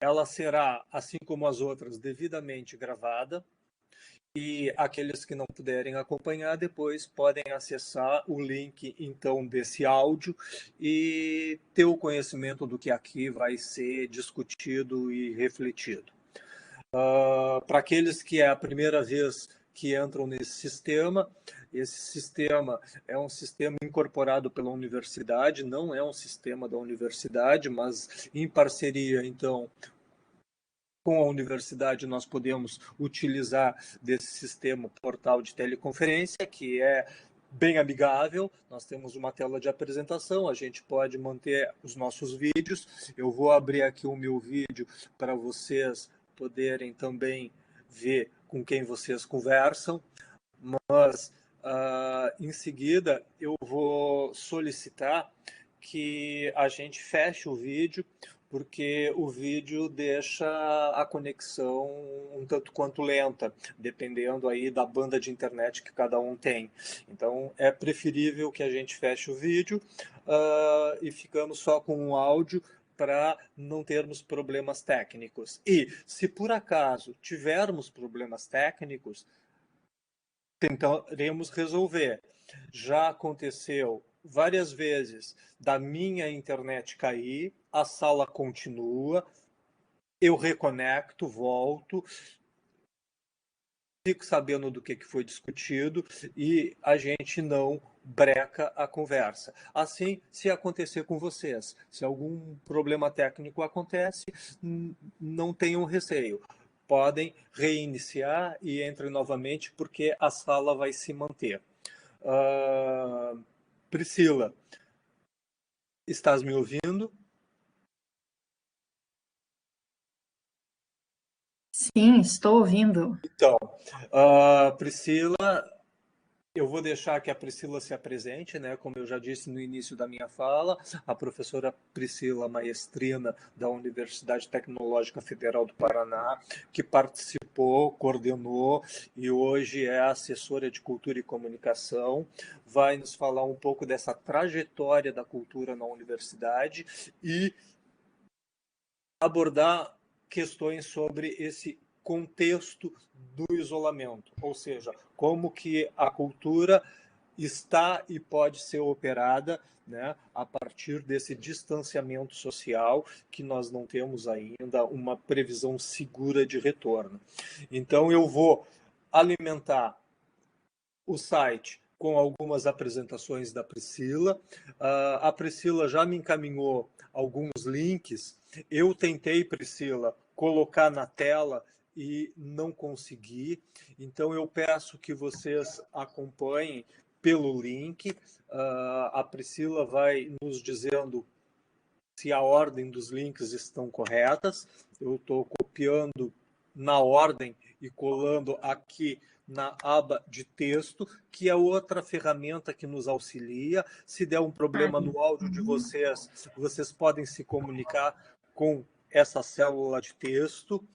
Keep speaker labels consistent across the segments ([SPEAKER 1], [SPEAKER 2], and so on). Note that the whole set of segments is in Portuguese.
[SPEAKER 1] ela será, assim como as outras, devidamente gravada, e aqueles que não puderem acompanhar depois podem acessar o link, então, desse áudio e ter o conhecimento do que aqui vai ser discutido e refletido. Para aqueles que é a primeira vez que entram nesse sistema, esse sistema é um sistema incorporado pela universidade, não é um sistema da universidade, mas em parceria, então, com a universidade, nós podemos utilizar desse sistema portal de teleconferência, que é bem amigável. Nós temos uma tela de apresentação, a gente pode manter os nossos vídeos. Eu vou abrir aqui o meu vídeo para vocês poderem também ver com quem vocês conversam, mas em seguida eu vou solicitar que a gente feche o vídeo, porque o vídeo deixa a conexão um tanto quanto lenta, dependendo aí da banda de internet que cada um tem. Então, é preferível que a gente feche o vídeo e ficamos só com o áudio para não termos problemas técnicos. E, se por acaso tivermos problemas técnicos, tentaremos resolver. Já aconteceu várias vezes da minha internet cair, a sala continua, eu reconecto, volto, fico sabendo do que foi discutido e a gente não breca a conversa. Assim, se acontecer com vocês, se algum problema técnico acontece, não tenham receio. Podem reiniciar e entrem novamente, porque a sala vai se manter. Priscila, estás me ouvindo?
[SPEAKER 2] Sim, estou ouvindo.
[SPEAKER 1] Então, Priscila, eu vou deixar que a Priscila se apresente, né? Como eu já disse no início da minha fala, a professora Priscila Maestrina, da Universidade Tecnológica Federal do Paraná, que participou, coordenou e hoje é assessora de Cultura e Comunicação, vai nos falar um pouco dessa trajetória da cultura na universidade e abordar questões sobre esse contexto do isolamento, ou seja, como que a cultura está e pode ser operada, né, a partir desse distanciamento social que nós não temos ainda uma previsão segura de retorno. Então eu vou alimentar o site com algumas apresentações da Priscila. A Priscila já me encaminhou alguns links. Eu tentei, Priscila, colocar na tela e não consegui. Então, eu peço que vocês acompanhem pelo link. A Priscila vai nos dizendo se a ordem dos links estão corretas. Eu estou copiando na ordem e colando aqui na aba de texto, que é outra ferramenta que nos auxilia. Se der um problema no áudio de vocês, vocês podem se comunicar com essa célula de texto.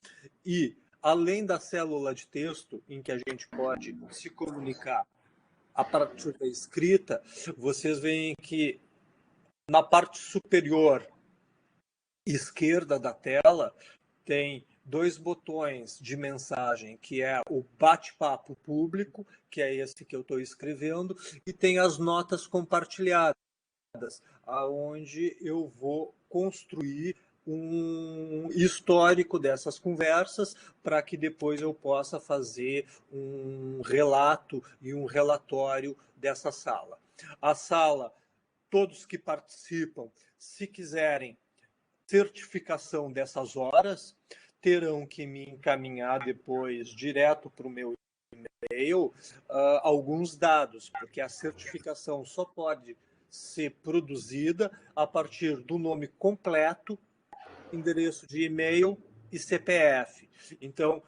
[SPEAKER 1] E, além da célula de texto, em que a gente pode se comunicar a partir da escrita, vocês veem que na parte superior esquerda da tela tem dois botões de mensagem, que é o bate-papo público, que é esse que eu estou escrevendo, e tem as notas compartilhadas, aonde eu vou construir um histórico dessas conversas para que depois eu possa fazer um relato e um relatório dessa sala. A sala, todos que participam, se quiserem certificação dessas horas, terão que me encaminhar depois direto para o meu e-mail alguns dados, porque a certificação só pode ser produzida a partir do nome completo, endereço de e-mail e CPF. Então,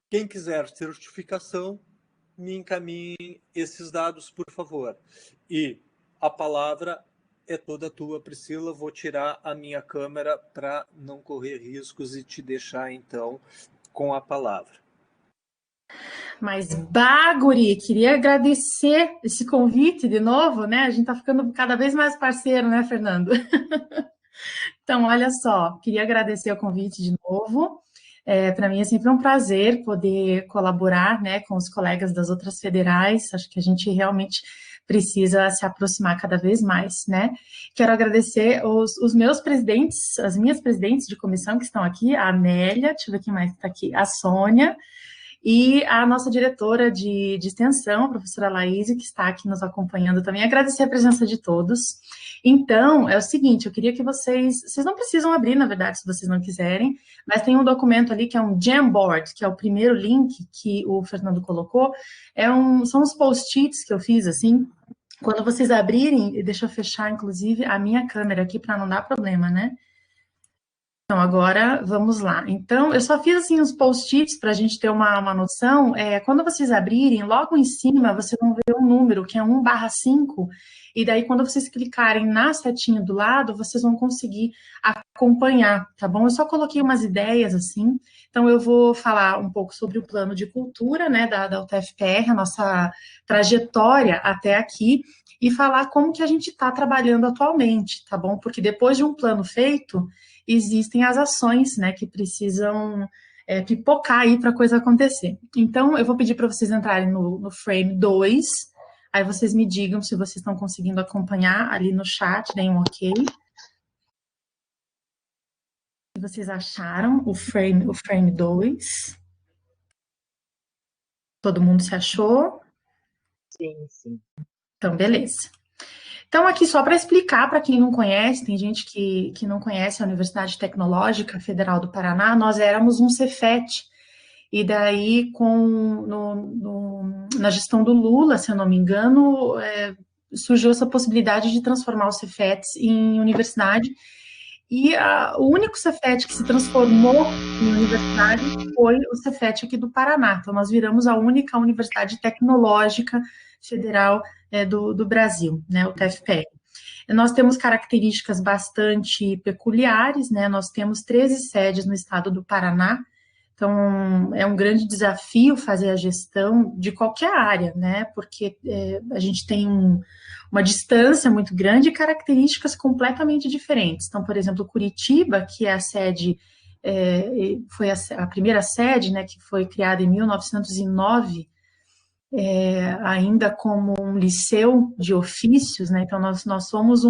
[SPEAKER 1] quem quiser certificação, me encaminhe esses dados, por favor. E a palavra é toda tua, Priscila. Vou tirar a minha câmera para não correr riscos e te deixar, então, com a palavra.
[SPEAKER 2] Mas, Guri, queria agradecer esse convite de novo, né? A gente está ficando cada vez mais parceiro, né, Fernando? Então, olha só, queria agradecer o convite de novo. Para mim é sempre um prazer poder colaborar, né, com os colegas das outras federais. Acho que a gente realmente precisa se aproximar cada vez mais, né? Quero agradecer os meus presidentes, as minhas presidentes de comissão que estão aqui, a Amélia, deixa eu ver quem mais está aqui, a Sônia, e a nossa diretora de extensão, a professora Laís, que está aqui nos acompanhando também. Agradecer a presença de todos. Então, é o seguinte, eu queria que vocês não precisam abrir, na verdade, se vocês não quiserem, mas tem um documento ali que é um Jamboard, que é o primeiro link que o Fernando colocou, são os post-its que eu fiz, assim, quando vocês abrirem, deixa eu fechar, inclusive, a minha câmera aqui para não dar problema, né? Então, agora vamos lá. Então, eu só fiz assim uns post-its para a gente ter uma noção. Quando vocês abrirem, logo em cima, vocês vão ver um número que é 1/5, e daí, quando vocês clicarem na setinha do lado, vocês vão conseguir acompanhar, tá bom? Eu só coloquei umas ideias assim. Então, eu vou falar um pouco sobre o plano de cultura, né, da UTFPR, a nossa trajetória até aqui, e falar como que a gente está trabalhando atualmente, tá bom? Porque depois de um plano feito, existem as ações, né, que precisam pipocar aí para a coisa acontecer. Então, eu vou pedir para vocês entrarem no frame 2, aí vocês me digam se vocês estão conseguindo acompanhar ali no chat, deem um ok. Se vocês acharam o frame 2. Todo mundo se achou?
[SPEAKER 3] Sim.
[SPEAKER 2] Então, beleza. Então, aqui só para explicar para quem não conhece, tem gente que não conhece a Universidade Tecnológica Federal do Paraná, nós éramos um Cefet, e daí na gestão do Lula, se eu não me engano, surgiu essa possibilidade de transformar os Cefets em universidade, e o único Cefet que se transformou em universidade foi o Cefet aqui do Paraná, então nós viramos a única universidade tecnológica federal do Brasil, né, o TFPR. Nós temos características bastante peculiares, né, nós temos 13 sedes no estado do Paraná, então é um grande desafio fazer a gestão de qualquer área, né, porque a gente tem uma distância muito grande e características completamente diferentes. Então, por exemplo, Curitiba, que é a sede, foi a primeira sede, né, que foi criada em 1909, ainda como um liceu de ofícios, né? Então nós somos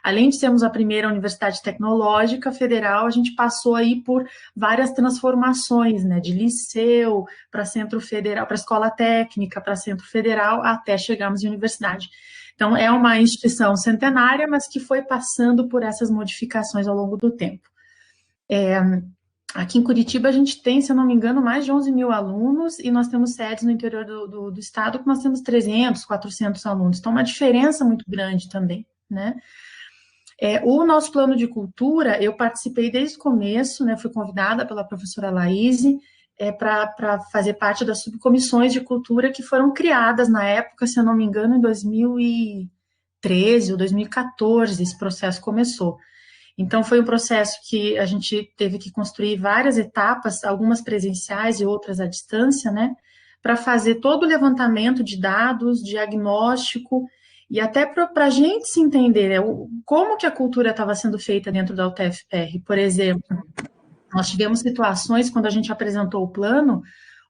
[SPEAKER 2] além de sermos a primeira universidade tecnológica federal, a gente passou aí por várias transformações, né? De liceu para centro federal, para escola técnica, para centro federal, até chegarmos em universidade. Então é uma instituição centenária, mas que foi passando por essas modificações ao longo do tempo. Aqui em Curitiba a gente tem, se eu não me engano, mais de 11 mil alunos, e nós temos sedes no interior do estado que nós temos 300, 400 alunos, então uma diferença muito grande também, né? O nosso plano de cultura, eu participei desde o começo, né, fui convidada pela professora Laís para fazer parte das subcomissões de cultura que foram criadas na época, se eu não me engano, em 2013 ou 2014, esse processo começou. Então, foi um processo que a gente teve que construir várias etapas, algumas presenciais e outras à distância, né, para fazer todo o levantamento de dados, diagnóstico, e até para a gente se entender, né, como que a cultura estava sendo feita dentro da UTFPR. Por exemplo, nós tivemos situações, quando a gente apresentou o plano,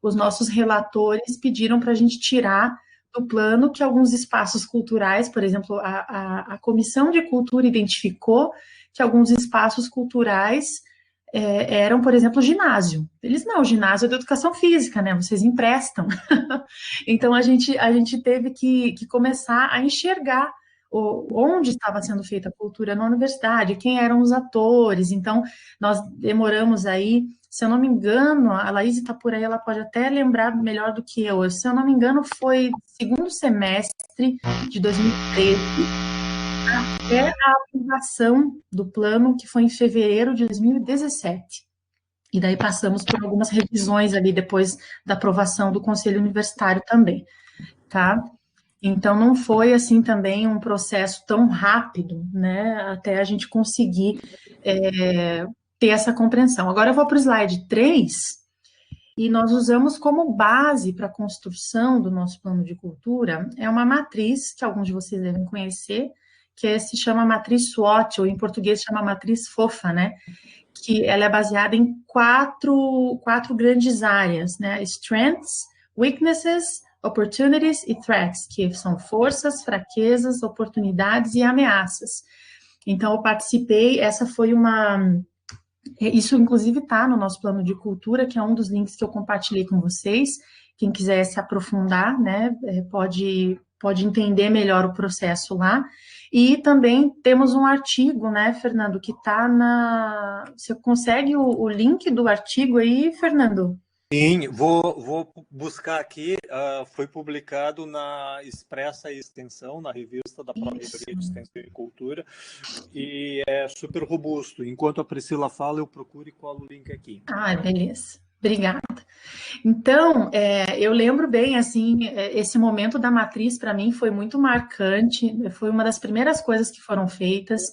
[SPEAKER 2] os nossos relatores pediram para a gente tirar do plano que alguns espaços culturais, por exemplo, a Comissão de Cultura identificou que alguns espaços culturais eram, por exemplo, ginásio. Eles não, o ginásio é da educação física, né? Vocês emprestam. Então, a gente teve que começar a enxergar onde estava sendo feita a cultura na universidade, quem eram os atores. Então, nós demoramos aí, se eu não me engano, a Laís está por aí, ela pode até lembrar melhor do que eu. Se eu não me engano, foi segundo semestre de 2013, até a aprovação do plano, que foi em fevereiro de 2017. E daí passamos por algumas revisões ali depois da aprovação do Conselho Universitário também, tá? Então, não foi, assim, também um processo tão rápido, né, até a gente conseguir ter essa compreensão. Agora eu vou para o slide 3, e nós usamos como base para a construção do nosso plano de cultura, uma matriz que alguns de vocês devem conhecer, que se chama matriz SWOT, ou em português chama matriz fofa, né? Que ela é baseada em quatro grandes áreas, né? Strengths, weaknesses, opportunities e threats, que são forças, fraquezas, oportunidades e ameaças. Então, eu participei, essa foi isso, inclusive, está no nosso plano de cultura, que é um dos links que eu compartilhei com vocês. Quem quiser se aprofundar, né, pode entender melhor o processo lá. E também temos um artigo, né, Fernando, que está na... Você consegue o link do artigo aí, Fernando?
[SPEAKER 1] Sim, vou buscar aqui. Foi publicado na Expressa e Extensão, na revista da Pró-Reitoria de Extensão e Cultura, e é super robusto. Enquanto a Priscila fala, eu procuro e colo o link aqui.
[SPEAKER 2] Ah, beleza. Obrigada. Então, eu lembro bem, assim, esse momento da matriz para mim foi muito marcante, foi uma das primeiras coisas que foram feitas.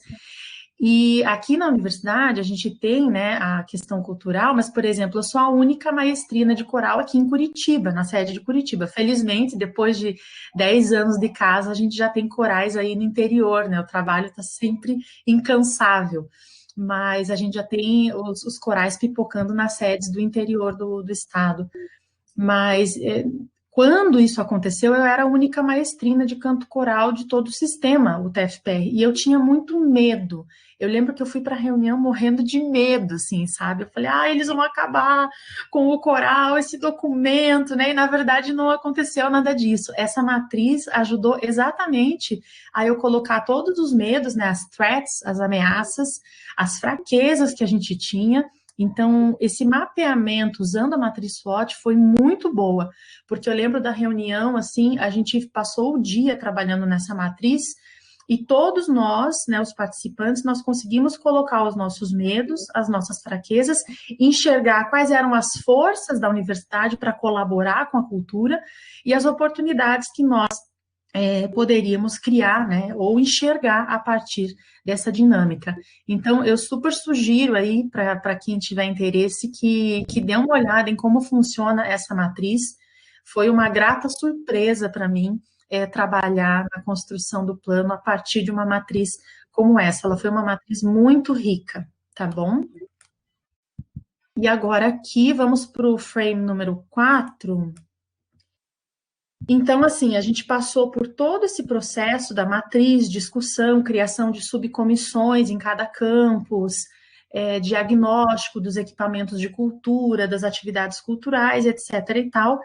[SPEAKER 2] E aqui na universidade a gente tem, né, a questão cultural, mas, por exemplo, eu sou a única maestrina de coral aqui em Curitiba, na sede de Curitiba. Felizmente, depois de 10 anos de casa, a gente já tem corais aí no interior, né? O trabalho está sempre incansável. Mas a gente já tem os corais pipocando nas sedes do interior do estado. Mas quando isso aconteceu, eu era a única maestrina de canto coral de todo o sistema, o TFPR, e eu tinha muito medo. Eu lembro que eu fui para a reunião morrendo de medo, assim, sabe? Eu falei, eles vão acabar com o coral, esse documento, né? E na verdade não aconteceu nada disso. Essa matriz ajudou exatamente a eu colocar todos os medos, né? As threats, as ameaças, as fraquezas que a gente tinha. Então, esse mapeamento usando a matriz SWOT foi muito boa, porque eu lembro da reunião, assim, a gente passou o dia trabalhando nessa matriz e todos nós, né, os participantes, nós conseguimos colocar os nossos medos, as nossas fraquezas, enxergar quais eram as forças da universidade para colaborar com a cultura e as oportunidades que nós poderíamos criar, né, ou enxergar a partir dessa dinâmica. Então, eu super sugiro aí, para quem tiver interesse, que dê uma olhada em como funciona essa matriz. Foi uma grata surpresa para mim trabalhar na construção do plano a partir de uma matriz como essa. Ela foi uma matriz muito rica, tá bom? E agora aqui, vamos para o frame número 4. Então, assim, a gente passou por todo esse processo da matriz, discussão, criação de subcomissões em cada campus, diagnóstico dos equipamentos de cultura, das atividades culturais, etc. e tal,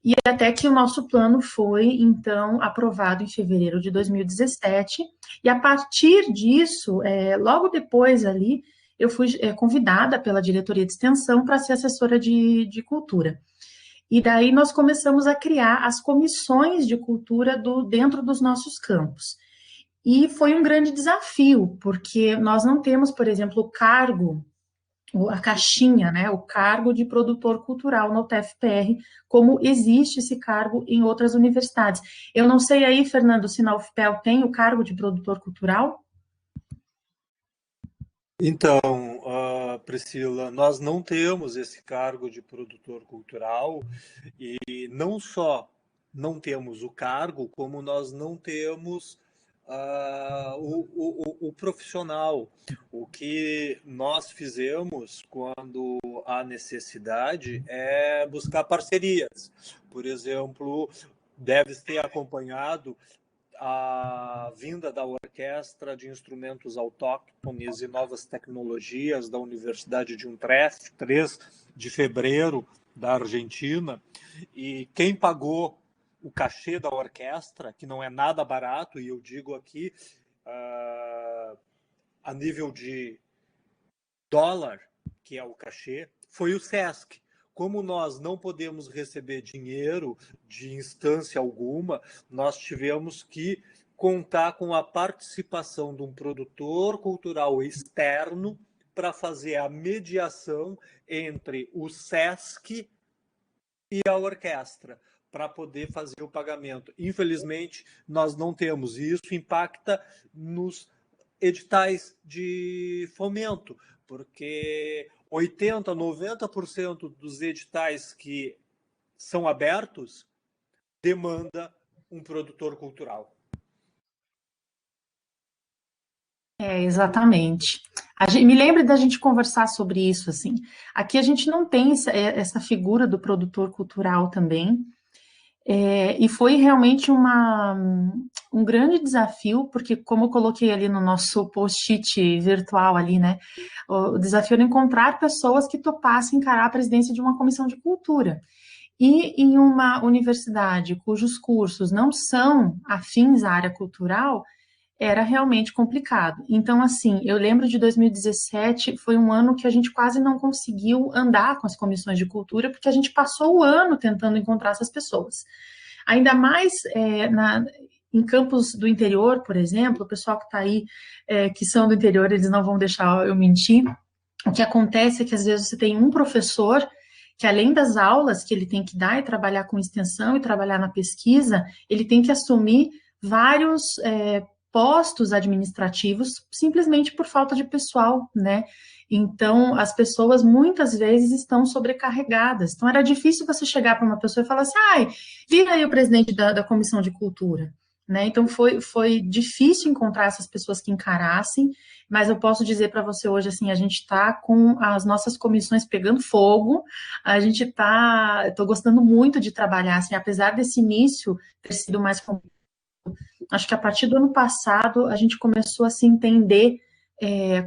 [SPEAKER 2] e até que o nosso plano foi, então, aprovado em fevereiro de 2017, e a partir disso, logo depois ali, eu fui convidada pela diretoria de extensão para ser assessora de cultura. E daí nós começamos a criar as comissões de cultura dentro dos nossos campos. E foi um grande desafio, porque nós não temos, por exemplo, o cargo, a caixinha, né, o cargo de produtor cultural no UTFPR, como existe esse cargo em outras universidades. Eu não sei aí, Fernando, se na UFPEL tem o cargo de produtor cultural?
[SPEAKER 1] Então, Priscila, nós não temos esse cargo de produtor cultural e não só não temos o cargo, como nós não temos o profissional. O que nós fizemos quando há necessidade é buscar parcerias. Por exemplo, deves ter acompanhado a vinda da Orquestra de Instrumentos Autóctones e Novas Tecnologias da Universidade de Utrecht, 3 de fevereiro, da Argentina, e quem pagou o cachê da orquestra, que não é nada barato, e eu digo aqui a nível de dólar, que é o cachê, foi o SESC. Como nós não podemos receber dinheiro de instância alguma, nós tivemos que contar com a participação de um produtor cultural externo para fazer a mediação entre o SESC e a orquestra, para poder fazer o pagamento. Infelizmente, nós não temos. E isso impacta nos editais de fomento, porque 80%, 90% dos editais que são abertos demanda um produtor cultural.
[SPEAKER 2] Exatamente. Me lembro da gente conversar sobre isso, assim. Aqui a gente não tem essa figura do produtor cultural também, e foi realmente um grande desafio, porque como eu coloquei ali no nosso post-it virtual ali, né, o desafio era encontrar pessoas que topassem encarar a presidência de uma comissão de cultura. E em uma universidade cujos cursos não são afins à área cultural, era realmente complicado. Então, assim, eu lembro de 2017, foi um ano que a gente quase não conseguiu andar com as comissões de cultura, porque a gente passou o ano tentando encontrar essas pessoas. Ainda mais em campos do interior, por exemplo, o pessoal que está aí, que são do interior, eles não vão deixar eu mentir. O que acontece é que às vezes você tem um professor que, além das aulas que ele tem que dar e trabalhar com extensão e trabalhar na pesquisa, ele tem que assumir vários postos administrativos simplesmente por falta de pessoal, né? Então, as pessoas muitas vezes estão sobrecarregadas. Então, era difícil você chegar para uma pessoa e falar assim, ai, vira aí o presidente da Comissão de Cultura, né? Então, foi difícil encontrar essas pessoas que encarassem, mas eu posso dizer para você hoje, assim, a gente está com as nossas comissões pegando fogo, a gente estou gostando muito de trabalhar, assim, apesar desse início ter sido mais complicado. Acho que a partir do ano passado a gente começou a se entender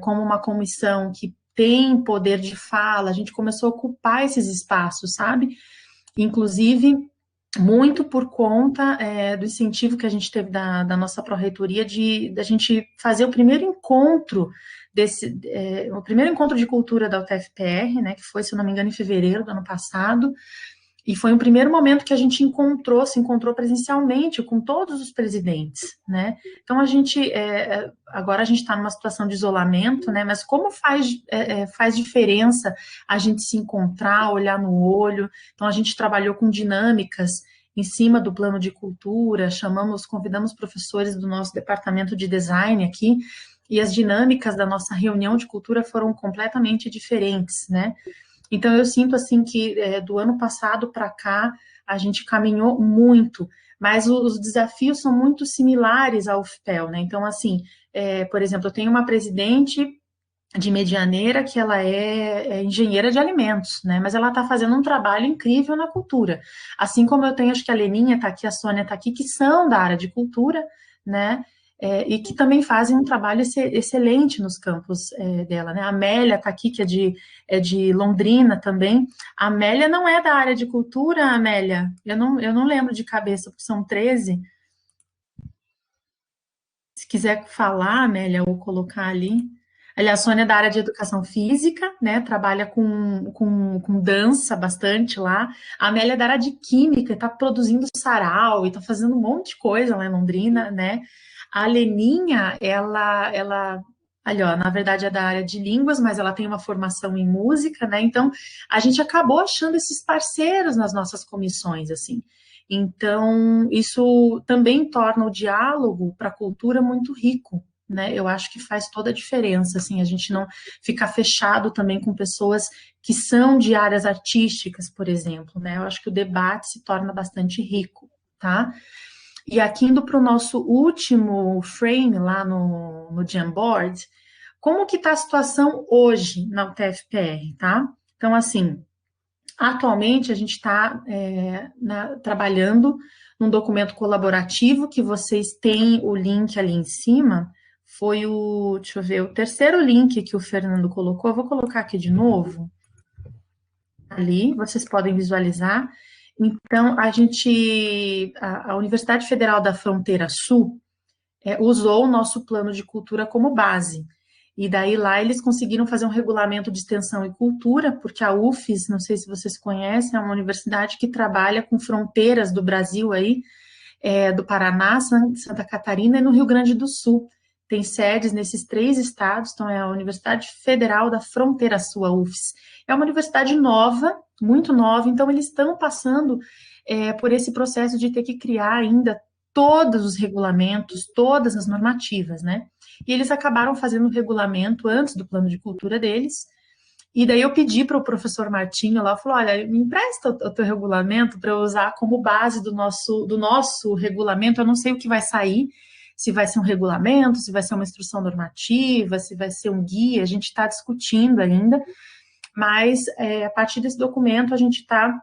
[SPEAKER 2] como uma comissão que tem poder de fala, a gente começou a ocupar esses espaços, sabe? Inclusive, muito por conta do incentivo que a gente teve da nossa pró-reitoria da gente fazer o primeiro encontro o primeiro encontro de cultura da UTFPR, né, que foi, se eu não me engano, em fevereiro do ano passado. E foi um primeiro momento que a gente se encontrou presencialmente com todos os presidentes, né? Então, agora a gente está numa situação de isolamento, né? Mas como faz diferença a gente se encontrar, olhar no olho? Então, a gente trabalhou com dinâmicas em cima do plano de cultura, convidamos professores do nosso departamento de design aqui, e as dinâmicas da nossa reunião de cultura foram completamente diferentes, né? Então, eu sinto, assim, que do ano passado para cá, a gente caminhou muito, mas os desafios são muito similares ao UFPEL, né? Então, assim, por exemplo, eu tenho uma presidente de Medianeira que ela é engenheira de alimentos, né? Mas ela está fazendo um trabalho incrível na cultura. Assim como eu tenho, acho que a Leninha está aqui, a Sônia está aqui, que são da área de cultura, né? E que também fazem um trabalho excelente nos campos dela, né? A Amélia está aqui, que é de Londrina também. A Amélia não é da área de cultura, Amélia? Eu não lembro de cabeça, porque são 13. Se quiser falar, Amélia, ou colocar ali. Aliás, a Sônia é da área de educação física, né? Trabalha com dança bastante lá. A Amélia é da área de química, está produzindo sarau e está fazendo um monte de coisa lá em Londrina, né? A Leninha, ali, ó, na verdade é da área de línguas, mas ela tem uma formação em música, né? Então, a gente acabou achando esses parceiros nas nossas comissões, assim. Então, isso também torna o diálogo para a cultura muito rico, né? Eu acho que faz toda a diferença, assim, a gente não ficar fechado também com pessoas que são de áreas artísticas, por exemplo, né? Eu acho que o debate se torna bastante rico, tá? E aqui indo para o nosso último frame lá no Jamboard, como que está a situação hoje na UTFPR, tá? Então, assim, atualmente a gente está trabalhando num documento colaborativo que vocês têm o link ali em cima, deixa eu ver, o terceiro link que o Fernando colocou, eu vou colocar aqui de novo, ali, vocês podem visualizar. Então, a Universidade Federal da Fronteira Sul usou o nosso plano de cultura como base. E daí lá eles conseguiram fazer um regulamento de extensão e cultura, porque a UFES, não sei se vocês conhecem, é uma universidade que trabalha com fronteiras do Brasil aí, do Paraná, Santa Catarina e no Rio Grande do Sul. Tem sedes nesses 3 estados, então é a Universidade Federal da Fronteira Sul, a UFES. É uma universidade nova, muito nova, então eles estão passando por esse processo de ter que criar ainda todos os regulamentos, todas as normativas, né? E eles acabaram fazendo o regulamento antes do plano de cultura deles, e daí eu pedi para o professor Martinho lá, falou, olha, me empresta o teu regulamento para eu usar como base do nosso regulamento, eu não sei o que vai sair, se vai ser um regulamento, se vai ser uma instrução normativa, se vai ser um guia, a gente está discutindo ainda, mas a partir desse documento a gente está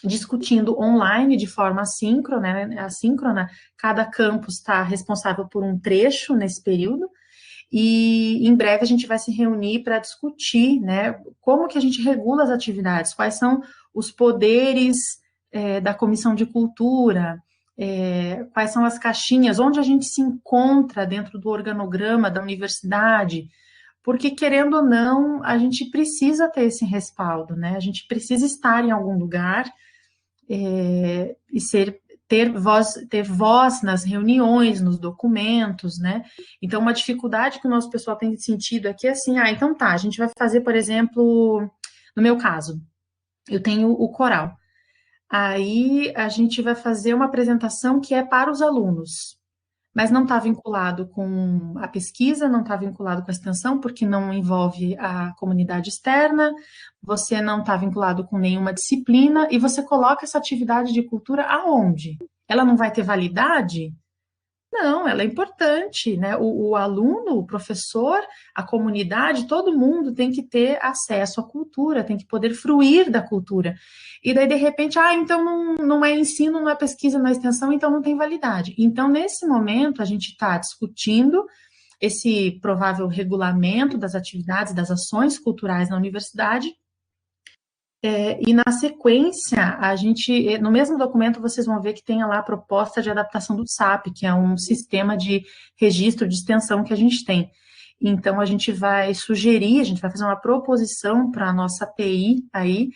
[SPEAKER 2] discutindo online de forma assíncrona, cada campus está responsável por um trecho nesse período, e em breve a gente vai se reunir para discutir, né, como que a gente regula as atividades, quais são os poderes da Comissão de Cultura, quais são as caixinhas, onde a gente se encontra dentro do organograma da universidade, porque, querendo ou não, a gente precisa ter esse respaldo, né, a gente precisa estar em algum lugar e ter voz nas reuniões, nos documentos, né? Então, uma dificuldade que o nosso pessoal tem sentido aqui é assim, então tá, a gente vai fazer, por exemplo, no meu caso, eu tenho o coral. Aí a gente vai fazer uma apresentação que é para os alunos, mas não está vinculado com a pesquisa, não está vinculado com a extensão, porque não envolve a comunidade externa, você não está vinculado com nenhuma disciplina, e você coloca essa atividade de cultura aonde? Ela não vai ter validade? Não, ela é importante, né? O aluno, o professor, a comunidade, todo mundo tem que ter acesso à cultura, tem que poder fruir da cultura. E daí, de repente, então não é ensino, não é pesquisa, não é extensão, então não tem validade. Então, nesse momento, a gente está discutindo esse provável regulamento das atividades, das ações culturais na universidade. E na sequência, no mesmo documento, vocês vão ver que tem lá a proposta de adaptação do SAP, que é um sistema de registro de extensão que a gente tem. Então, a gente vai fazer uma proposição para a nossa TI aí,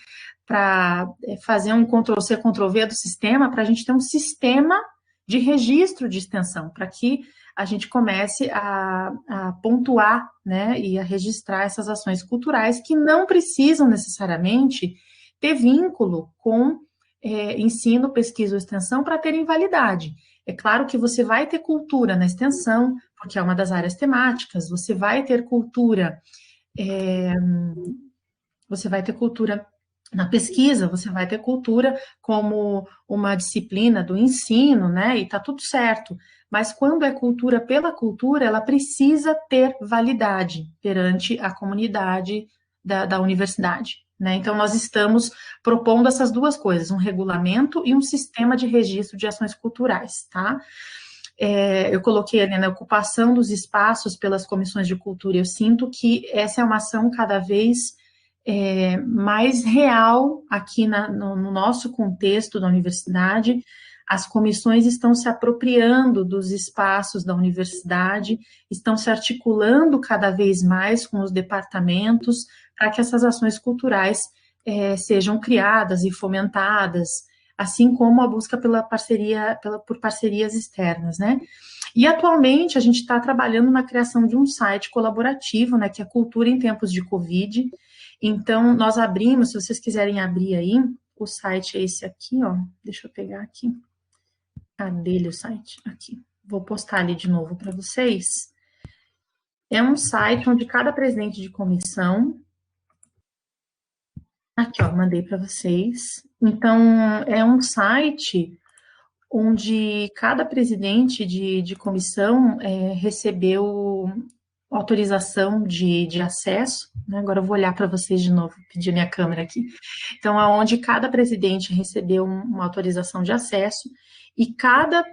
[SPEAKER 2] para fazer um Ctrl-C, Ctrl-V do sistema, para a gente ter um sistema de registro de extensão, para que a gente comece a pontuar, né, e a registrar essas ações culturais que não precisam necessariamente ter vínculo com ensino, pesquisa ou extensão para terem validade. É claro que você vai ter cultura na extensão, porque é uma das áreas temáticas, você vai ter cultura na pesquisa, você vai ter cultura como uma disciplina do ensino, né, e tá tudo certo. Mas quando é cultura pela cultura, ela precisa ter validade perante a comunidade da universidade, né? Então, nós estamos propondo essas duas coisas, um regulamento e um sistema de registro de ações culturais, tá? Eu coloquei ali na ocupação dos espaços pelas comissões de cultura, eu sinto que essa é uma ação cada vez mais real aqui no nosso contexto da universidade. As comissões estão se apropriando dos espaços da universidade, estão se articulando cada vez mais com os departamentos para que essas ações culturais sejam criadas e fomentadas, assim como a busca por parcerias externas, né? E atualmente a gente está trabalhando na criação de um site colaborativo, né, que é Cultura em Tempos de Covid. Então, nós abrimos, se vocês quiserem abrir aí, o site é esse aqui, ó, deixa eu pegar aqui. Cadê o site? Aqui. Vou postar ali de novo para vocês. É um site onde cada presidente de comissão... Aqui, ó, mandei para vocês. Então, é um site onde cada presidente de comissão recebeu autorização de acesso, né? Agora eu vou olhar para vocês de novo, pedir minha câmera aqui. Então, onde cada presidente recebeu uma autorização de acesso e cada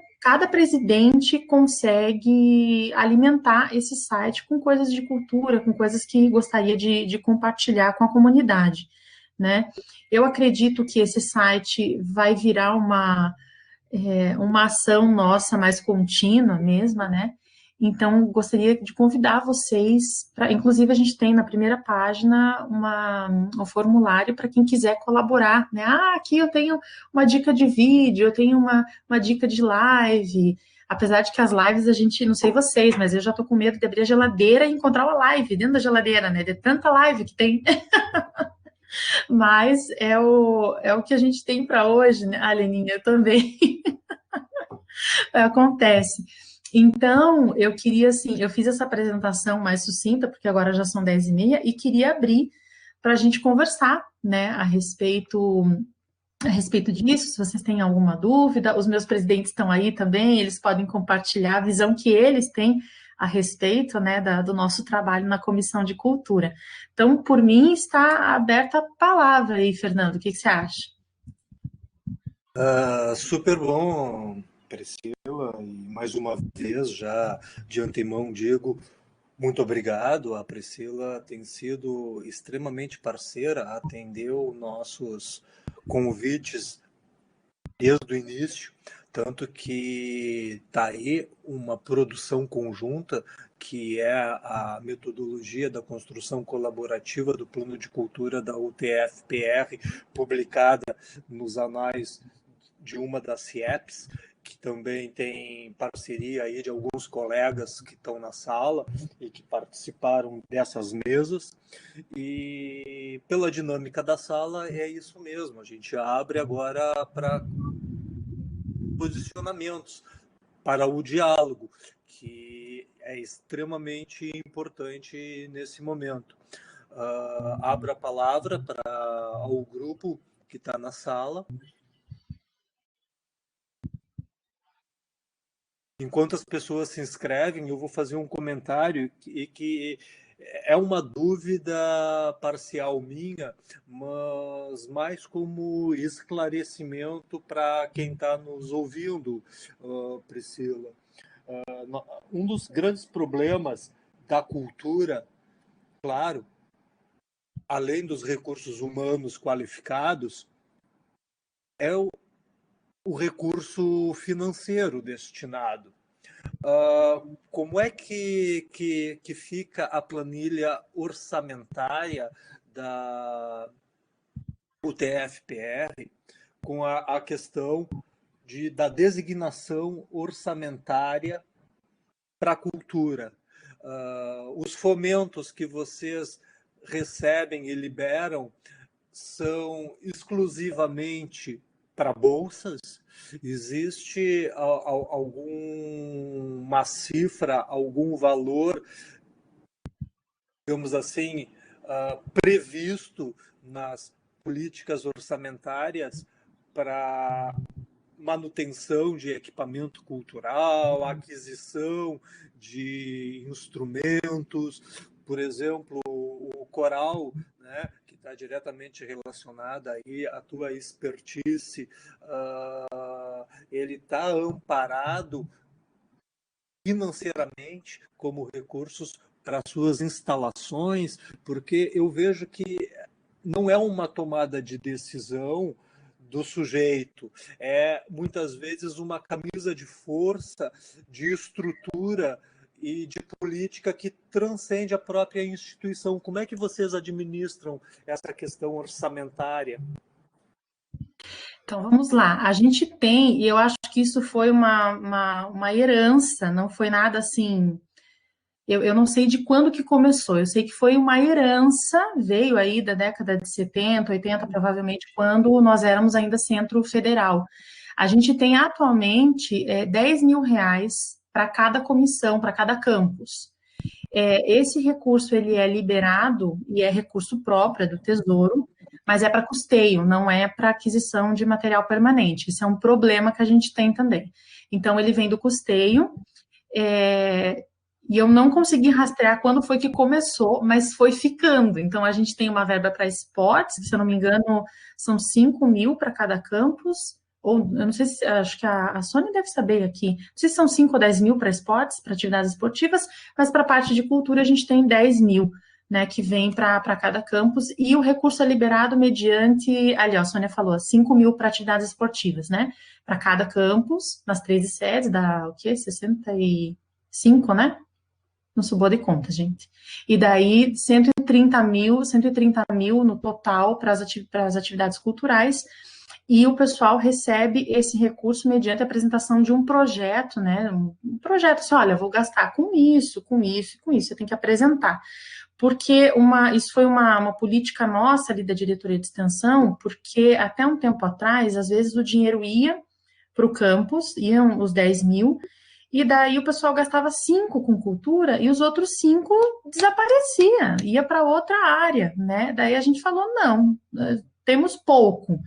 [SPEAKER 2] presidente consegue alimentar esse site com coisas de cultura, com coisas que gostaria de compartilhar com a comunidade, né? Eu acredito que esse site vai virar uma ação nossa mais contínua mesma, né? Então, gostaria de convidar vocês, inclusive a gente tem na primeira página um formulário para quem quiser colaborar, né? Aqui eu tenho uma dica de vídeo, eu tenho uma dica de live, apesar de que as lives a gente, não sei vocês, mas eu já tô com medo de abrir a geladeira e encontrar uma live dentro da geladeira, né? De tanta live que tem. Mas é o que a gente tem para hoje, né? Leninha, eu também. Acontece. Então, eu queria, assim, eu fiz essa apresentação mais sucinta, porque agora já são 10h30, e queria abrir para a gente conversar, né, a respeito a respeito disso, se vocês têm alguma dúvida. Os meus presidentes estão aí também, eles podem compartilhar a visão que eles têm a respeito, né, do nosso trabalho na Comissão de Cultura. Então, por mim, está aberta a palavra aí, Fernando, o que você acha?
[SPEAKER 1] Super bom, Priscila, e mais uma vez, já de antemão, digo muito obrigado. A Priscila tem sido extremamente parceira, atendeu nossos convites desde o início, tanto que está aí uma produção conjunta, que é a metodologia da construção colaborativa do Plano de Cultura da UTF-PR, publicada nos anais de uma das CIEPs, que também tem parceria aí de alguns colegas que estão na sala e que participaram dessas mesas. E pela dinâmica da sala é isso mesmo, a gente abre agora para posicionamentos, para o diálogo, que é extremamente importante nesse momento. Abro a palavra para o grupo que está na sala. Enquanto as pessoas se inscrevem, eu vou fazer um comentário que é uma dúvida parcial minha, mas mais como esclarecimento para quem está nos ouvindo, Priscila. Um dos grandes problemas da cultura, claro, além dos recursos humanos qualificados, é o recurso financeiro destinado. Como é que fica a planilha orçamentária da UTF-PR com a questão da designação orçamentária para a cultura? Os fomentos que vocês recebem e liberam são exclusivamente para bolsas? Existe alguma cifra, algum valor, digamos assim, previsto nas políticas orçamentárias para manutenção de equipamento cultural, aquisição de instrumentos, por exemplo, o coral, né, que está diretamente relacionada aí à tua expertise, ele está amparado financeiramente como recursos para suas instalações, porque eu vejo que não é uma tomada de decisão do sujeito, é muitas vezes uma camisa de força, de estrutura e de política que transcende a própria instituição. Como é que vocês administram essa questão orçamentária?
[SPEAKER 2] Então, vamos lá. A gente tem, e eu acho que isso foi uma herança, não foi nada assim. Eu não sei de quando que começou, eu sei que foi uma herança, veio aí da década de 70, 80, provavelmente, quando nós éramos ainda Centro Federal. A gente tem atualmente 10 mil reais para cada comissão, para cada campus. Esse recurso ele é liberado e é recurso próprio do Tesouro, mas é para custeio, não é para aquisição de material permanente. Isso é um problema que a gente tem também. Então, ele vem do custeio, e eu não consegui rastrear quando foi que começou, mas foi ficando. Então, a gente tem uma verba para esportes, se eu não me engano, são 5 mil para cada campus, ou eu não sei se, acho que a Sônia deve saber aqui, não sei se são 5 ou 10 mil para esportes, para atividades esportivas, mas para a parte de cultura a gente tem 10 mil, né, que vem para cada campus, e o recurso é liberado mediante, ali, ó, a Sônia falou, 5 mil para atividades esportivas, né, para cada campus, nas 13 sedes, dá o quê? 65, né? Não subiu de conta, gente. E daí, 130 mil no total para as atividades culturais, e o pessoal recebe esse recurso mediante a apresentação de um projeto, né? Um projeto assim, olha, vou gastar com isso, com isso, com isso, você tem que apresentar. Porque isso foi uma política nossa ali da diretoria de extensão, porque até um tempo atrás, às vezes o dinheiro ia para o campus, iam os 10 mil, e daí o pessoal gastava 5 com cultura e os outros 5 desaparecia, ia para outra área, né? Daí a gente falou, não, temos pouco,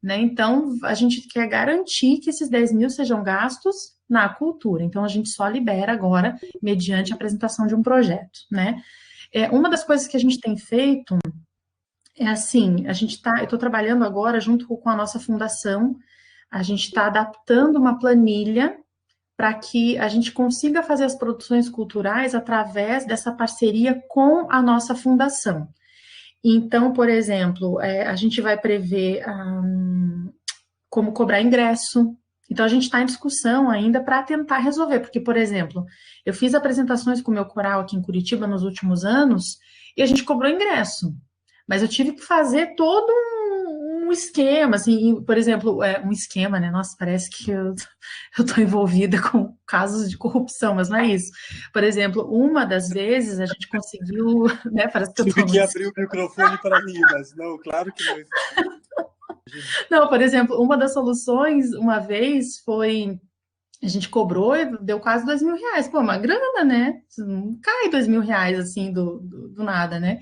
[SPEAKER 2] né? Então, a gente quer garantir que esses 10 mil sejam gastos na cultura. Então, a gente só libera agora mediante a apresentação de um projeto, né? Uma das coisas que a gente tem feito é assim, eu estou trabalhando agora junto com a nossa fundação, a gente está adaptando uma planilha para que a gente consiga fazer as produções culturais através dessa parceria com a nossa fundação. Então, por exemplo, a gente vai prever como cobrar ingresso. Então, a gente está em discussão ainda para tentar resolver, porque, por exemplo, eu fiz apresentações com o meu coral aqui em Curitiba nos últimos anos e a gente cobrou ingresso, mas eu tive que fazer todo um esquema, assim, por exemplo, um esquema, né? Nossa, parece que eu estou envolvida com casos de corrupção, mas não é isso. Por exemplo, uma das vezes a gente conseguiu, né? Parece que eu
[SPEAKER 1] tive que abrir o microfone para mim, mas não, claro que não.
[SPEAKER 2] Não, por exemplo, uma das soluções, uma vez, foi... A gente cobrou e deu quase 2 mil reais. Pô, uma grana, né? Não cai 2 mil reais, assim, do nada, né?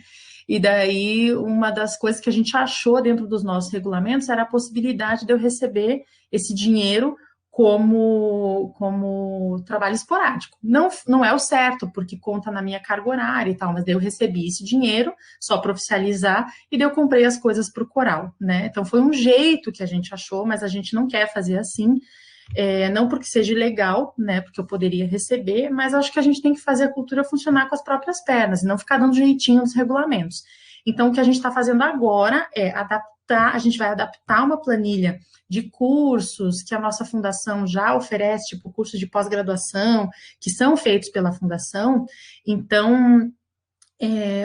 [SPEAKER 2] E daí, uma das coisas que a gente achou dentro dos nossos regulamentos era a possibilidade de eu receber esse dinheiro como trabalho esporádico. Não é o certo, porque conta na minha carga horária e tal, mas daí eu recebi esse dinheiro só para oficializar e daí eu comprei as coisas para o coral, né? Então foi um jeito que a gente achou, mas a gente não quer fazer assim, não porque seja ilegal, né? Porque eu poderia receber, mas acho que a gente tem que fazer a cultura funcionar com as próprias pernas e não ficar dando jeitinho nos regulamentos. Então, o que a gente está fazendo agora é a gente vai adaptar uma planilha de cursos que a nossa fundação já oferece, tipo cursos de pós-graduação, que são feitos pela fundação. Então,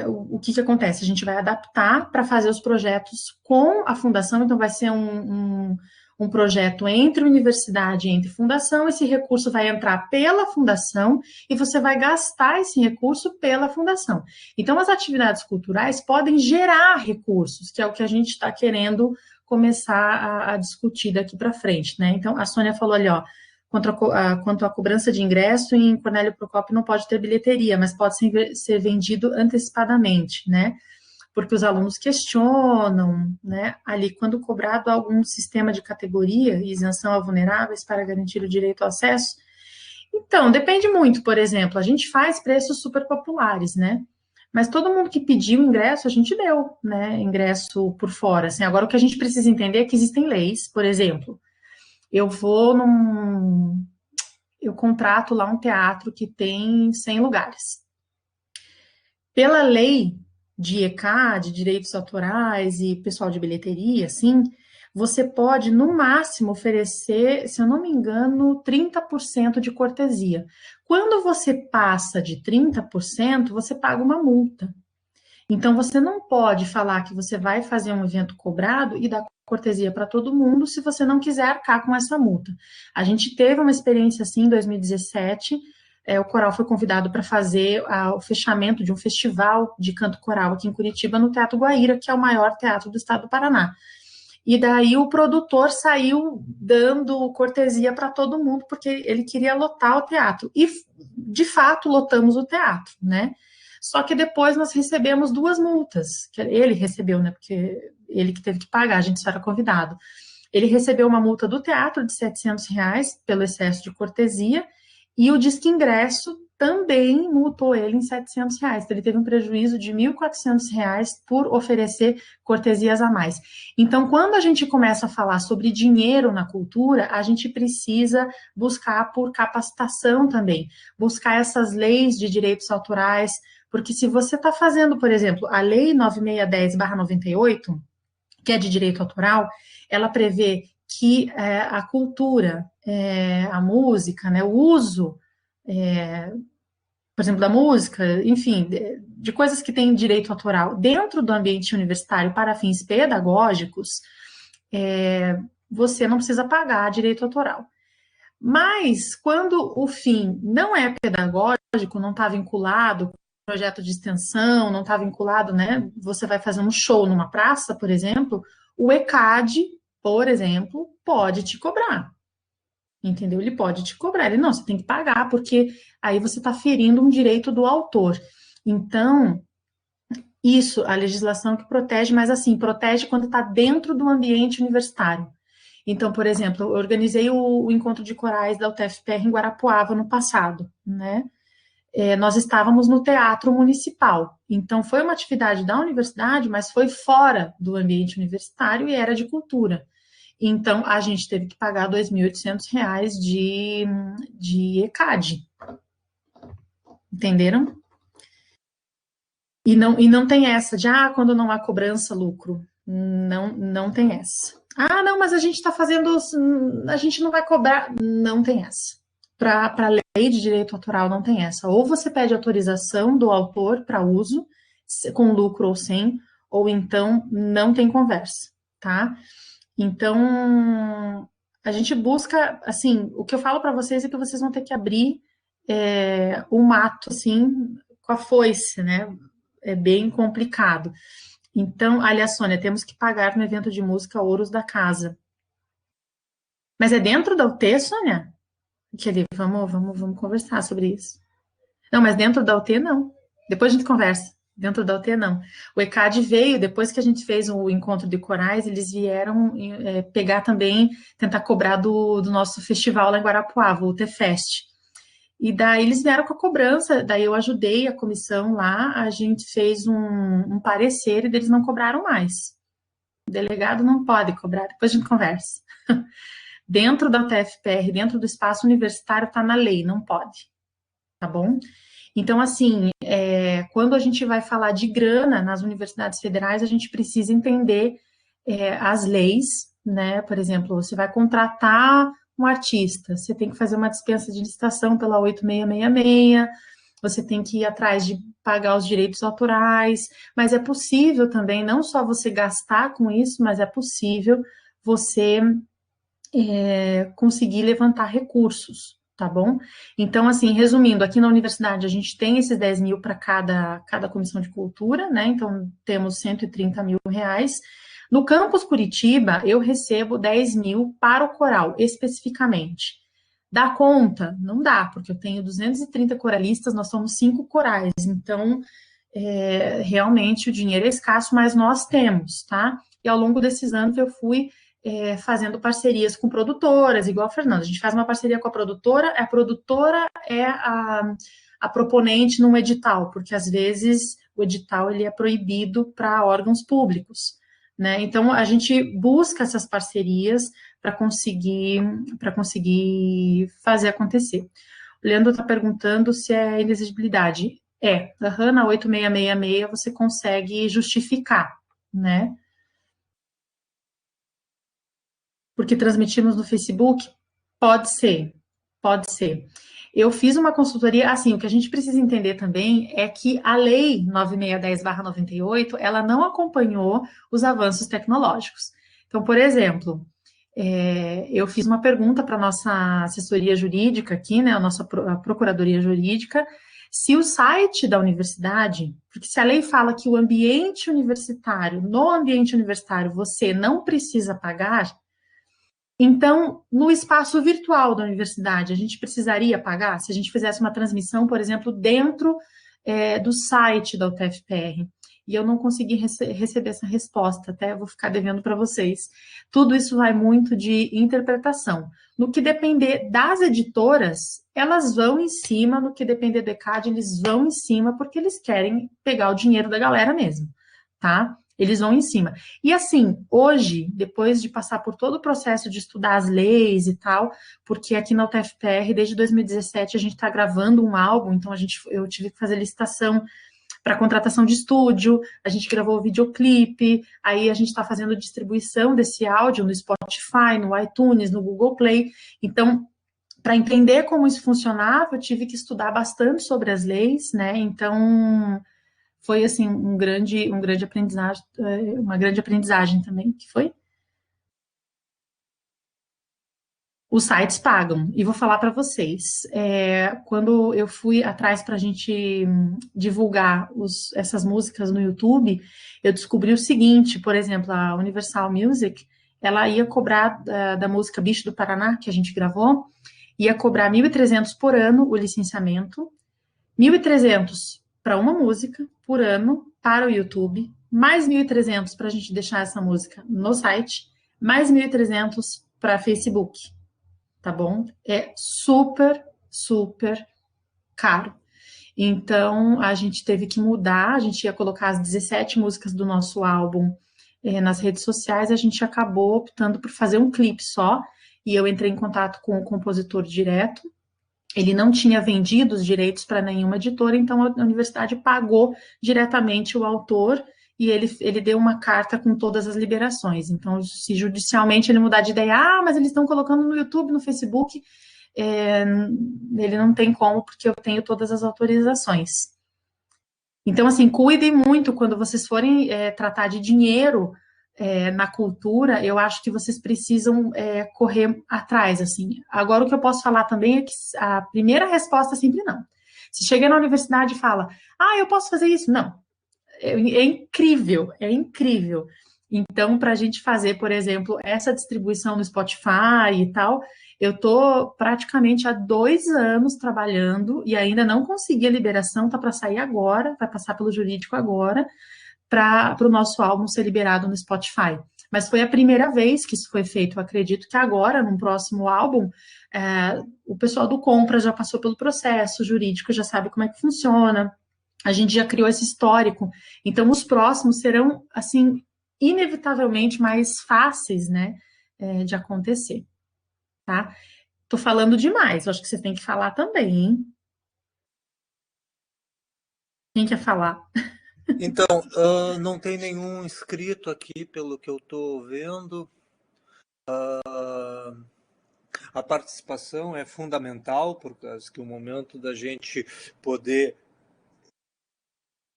[SPEAKER 2] o que acontece? A gente vai adaptar para fazer os projetos com a fundação, então vai ser um projeto entre universidade e entre fundação, esse recurso vai entrar pela fundação e você vai gastar esse recurso pela fundação. Então, as atividades culturais podem gerar recursos, que é o que a gente está querendo começar a discutir daqui para frente, né? Então, a Sônia falou ali, ó, quanto à cobrança de ingresso, em Cornélio Procópio não pode ter bilheteria, mas pode ser vendido antecipadamente, né? Porque os alunos questionam, né? Ali, quando cobrado algum sistema de categoria e isenção a vulneráveis para garantir o direito ao acesso. Então, depende muito, por exemplo, a gente faz preços super populares, né? Mas todo mundo que pediu ingresso, a gente deu, né? Ingresso por fora, assim. Agora, o que a gente precisa entender é que existem leis, por exemplo, eu contrato lá um teatro que tem 100 lugares. Pela lei de ECAD, de direitos autorais e pessoal de bilheteria, assim, você pode, no máximo, oferecer, se eu não me engano, 30% de cortesia. Quando você passa de 30%, você paga uma multa. Então, você não pode falar que você vai fazer um evento cobrado e dar cortesia para todo mundo se você não quiser arcar com essa multa. A gente teve uma experiência assim em 2017, o coral foi convidado para fazer o fechamento de um festival de canto coral aqui em Curitiba, no Teatro Guaíra, que é o maior teatro do estado do Paraná. E daí o produtor saiu dando cortesia para todo mundo, porque ele queria lotar o teatro. E, de fato, lotamos o teatro, né? Só que depois nós recebemos 2 multas, que ele recebeu, né? Porque ele que teve que pagar, a gente só era convidado. Ele recebeu uma multa do teatro de R$700 pelo excesso de cortesia e o Disque Ingresso também multou ele em R$700. Então, ele teve um prejuízo de R$1.400 por oferecer cortesias a mais. Então, quando a gente começa a falar sobre dinheiro na cultura, a gente precisa buscar por capacitação também, buscar essas leis de direitos autorais, porque se você está fazendo, por exemplo, a Lei 9610/98, que é de direito autoral, ela prevê que a cultura, a música, né, o uso, por exemplo, da música, enfim, de coisas que têm direito autoral dentro do ambiente universitário para fins pedagógicos, você não precisa pagar direito autoral. Mas, quando o fim não é pedagógico, não está vinculado projeto de extensão, não está vinculado, né? Você vai fazer um show numa praça, por exemplo, o ECAD, por exemplo, pode te cobrar. Entendeu? Ele pode te cobrar. Ele, não, você tem que pagar, porque aí você está ferindo um direito do autor. Então, Isso, a legislação que protege, mas assim, protege quando está dentro do ambiente universitário. Então, por exemplo, eu organizei o encontro de corais da UTF-PR em Guarapuava no passado, né? Nós estávamos no Teatro Municipal. Então, foi uma atividade da universidade, mas foi fora do ambiente universitário e era de cultura. Então, a gente teve que pagar R$ 2.800 de ECAD. Entenderam? E não tem essa de, quando não há cobrança, lucro. Não tem essa. Não, mas a gente está fazendo, a gente não vai cobrar. Não tem essa. Para a lei de direito autoral não tem essa. Ou você pede autorização do autor para uso, com lucro ou sem, ou então não tem conversa, tá? Então, a gente busca, assim, o que eu falo para vocês é que vocês vão ter que abrir o mato, assim, com a foice, né? É bem complicado. Então, aliás, Sônia, temos que pagar no evento de música Ouros da Casa. Mas é dentro da UT, Sônia? Vamos conversar sobre isso. Não, mas dentro da UT, não. Depois a gente conversa. Dentro da UT, não. O ECAD veio, depois que a gente fez o encontro de corais, eles vieram pegar também, tentar cobrar do nosso festival lá em Guarapuava, o UTFest. E daí eles vieram com a cobrança, daí eu ajudei a comissão lá, a gente fez um parecer e eles não cobraram mais. O delegado não pode cobrar, depois a gente conversa. Dentro da UTF-PR, dentro do espaço universitário, está na lei, não pode. Tá bom? Então, assim, quando a gente vai falar de grana nas universidades federais, a gente precisa entender as leis, né? Por exemplo, você vai contratar um artista, você tem que fazer uma dispensa de licitação pela 8666, você tem que ir atrás de pagar os direitos autorais, mas é possível também, não só você gastar com isso, mas é possível você conseguir levantar recursos, tá bom? Então, assim, resumindo, aqui na universidade a gente tem esses 10 mil para cada comissão de cultura, né? Então, temos 130 mil reais. No campus Curitiba, eu recebo 10 mil para o coral, especificamente. Dá conta? Não dá, porque eu tenho 230 coralistas, nós somos 5 corais, então, realmente o dinheiro é escasso, mas nós temos, tá? E ao longo desses anos eu fui fazendo parcerias com produtoras, igual a Fernanda, a gente faz uma parceria com a produtora é a proponente num edital, porque às vezes o edital ele é proibido para órgãos públicos, né? Então a gente busca essas parcerias para conseguir fazer acontecer. O Leandro está perguntando se é inexigibilidade. Na 8666 você consegue justificar, né? Porque transmitimos no Facebook? Pode ser. Eu fiz uma consultoria, assim, o que a gente precisa entender também é que a lei 9610/98, ela não acompanhou os avanços tecnológicos. Então, por exemplo, eu fiz uma pergunta para a nossa assessoria jurídica aqui, né, a procuradoria jurídica, se o site da universidade, porque se a lei fala que no ambiente universitário você não precisa pagar, então, no espaço virtual da universidade, a gente precisaria pagar se a gente fizesse uma transmissão, por exemplo, dentro do site da UTF-PR. E eu não consegui receber essa resposta, até vou ficar devendo para vocês. Tudo isso vai muito de interpretação. No que depender das editoras, elas vão em cima, no que depender do ECAD, eles vão em cima, porque eles querem pegar o dinheiro da galera mesmo, tá? Eles vão em cima. E assim, hoje, depois de passar por todo o processo de estudar as leis e tal, porque aqui na UTF-PR, desde 2017, a gente está gravando um álbum, então eu tive que fazer licitação para contratação de estúdio, a gente gravou o videoclipe, aí a gente está fazendo distribuição desse áudio no Spotify, no iTunes, no Google Play. Então, para entender como isso funcionava, eu tive que estudar bastante sobre as leis, né? Então, foi assim uma grande aprendizagem também, que foi. Os sites pagam, e vou falar para vocês, quando eu fui atrás para a gente divulgar essas músicas no YouTube, eu descobri o seguinte, por exemplo, a Universal Music, ela ia cobrar da música Bicho do Paraná, que a gente gravou, ia cobrar 1.300 por ano o licenciamento, 1.300 para uma música, por ano para o YouTube, mais 1.300 para a gente deixar essa música no site, mais 1.300 para Facebook, tá bom? É super, super caro. Então, a gente teve que mudar, a gente ia colocar as 17 músicas do nosso álbum nas redes sociais, a gente acabou optando por fazer um clipe só, e eu entrei em contato com o compositor direto. Ele não tinha vendido os direitos para nenhuma editora, então a universidade pagou diretamente o autor e ele deu uma carta com todas as liberações. Então, se judicialmente ele mudar de ideia, mas eles estão colocando no YouTube, no Facebook, ele não tem como, porque eu tenho todas as autorizações. Então, assim, cuidem muito quando vocês forem tratar de dinheiro na cultura, eu acho que vocês precisam correr atrás, assim. Agora, o que eu posso falar também é que a primeira resposta é sempre não. Se chega na universidade e fala, eu posso fazer isso? Não. É incrível, é incrível. Então, para a gente fazer, por exemplo, essa distribuição no Spotify e tal, eu estou praticamente há 2 anos trabalhando e ainda não consegui a liberação, tá para sair agora, vai passar pelo jurídico agora, para o nosso álbum ser liberado no Spotify. Mas foi a primeira vez que isso foi feito. Eu acredito que agora, no próximo álbum, o pessoal do Compra já passou pelo processo jurídico, já sabe como é que funciona. A gente já criou esse histórico. Então, os próximos serão, assim, inevitavelmente mais fáceis, né, de acontecer, tá? Tô falando demais, eu acho que você tem que falar também, hein? Quem quer falar?
[SPEAKER 1] Então, não tem nenhum inscrito aqui, pelo que eu estou vendo. A participação é fundamental, porque o momento da gente poder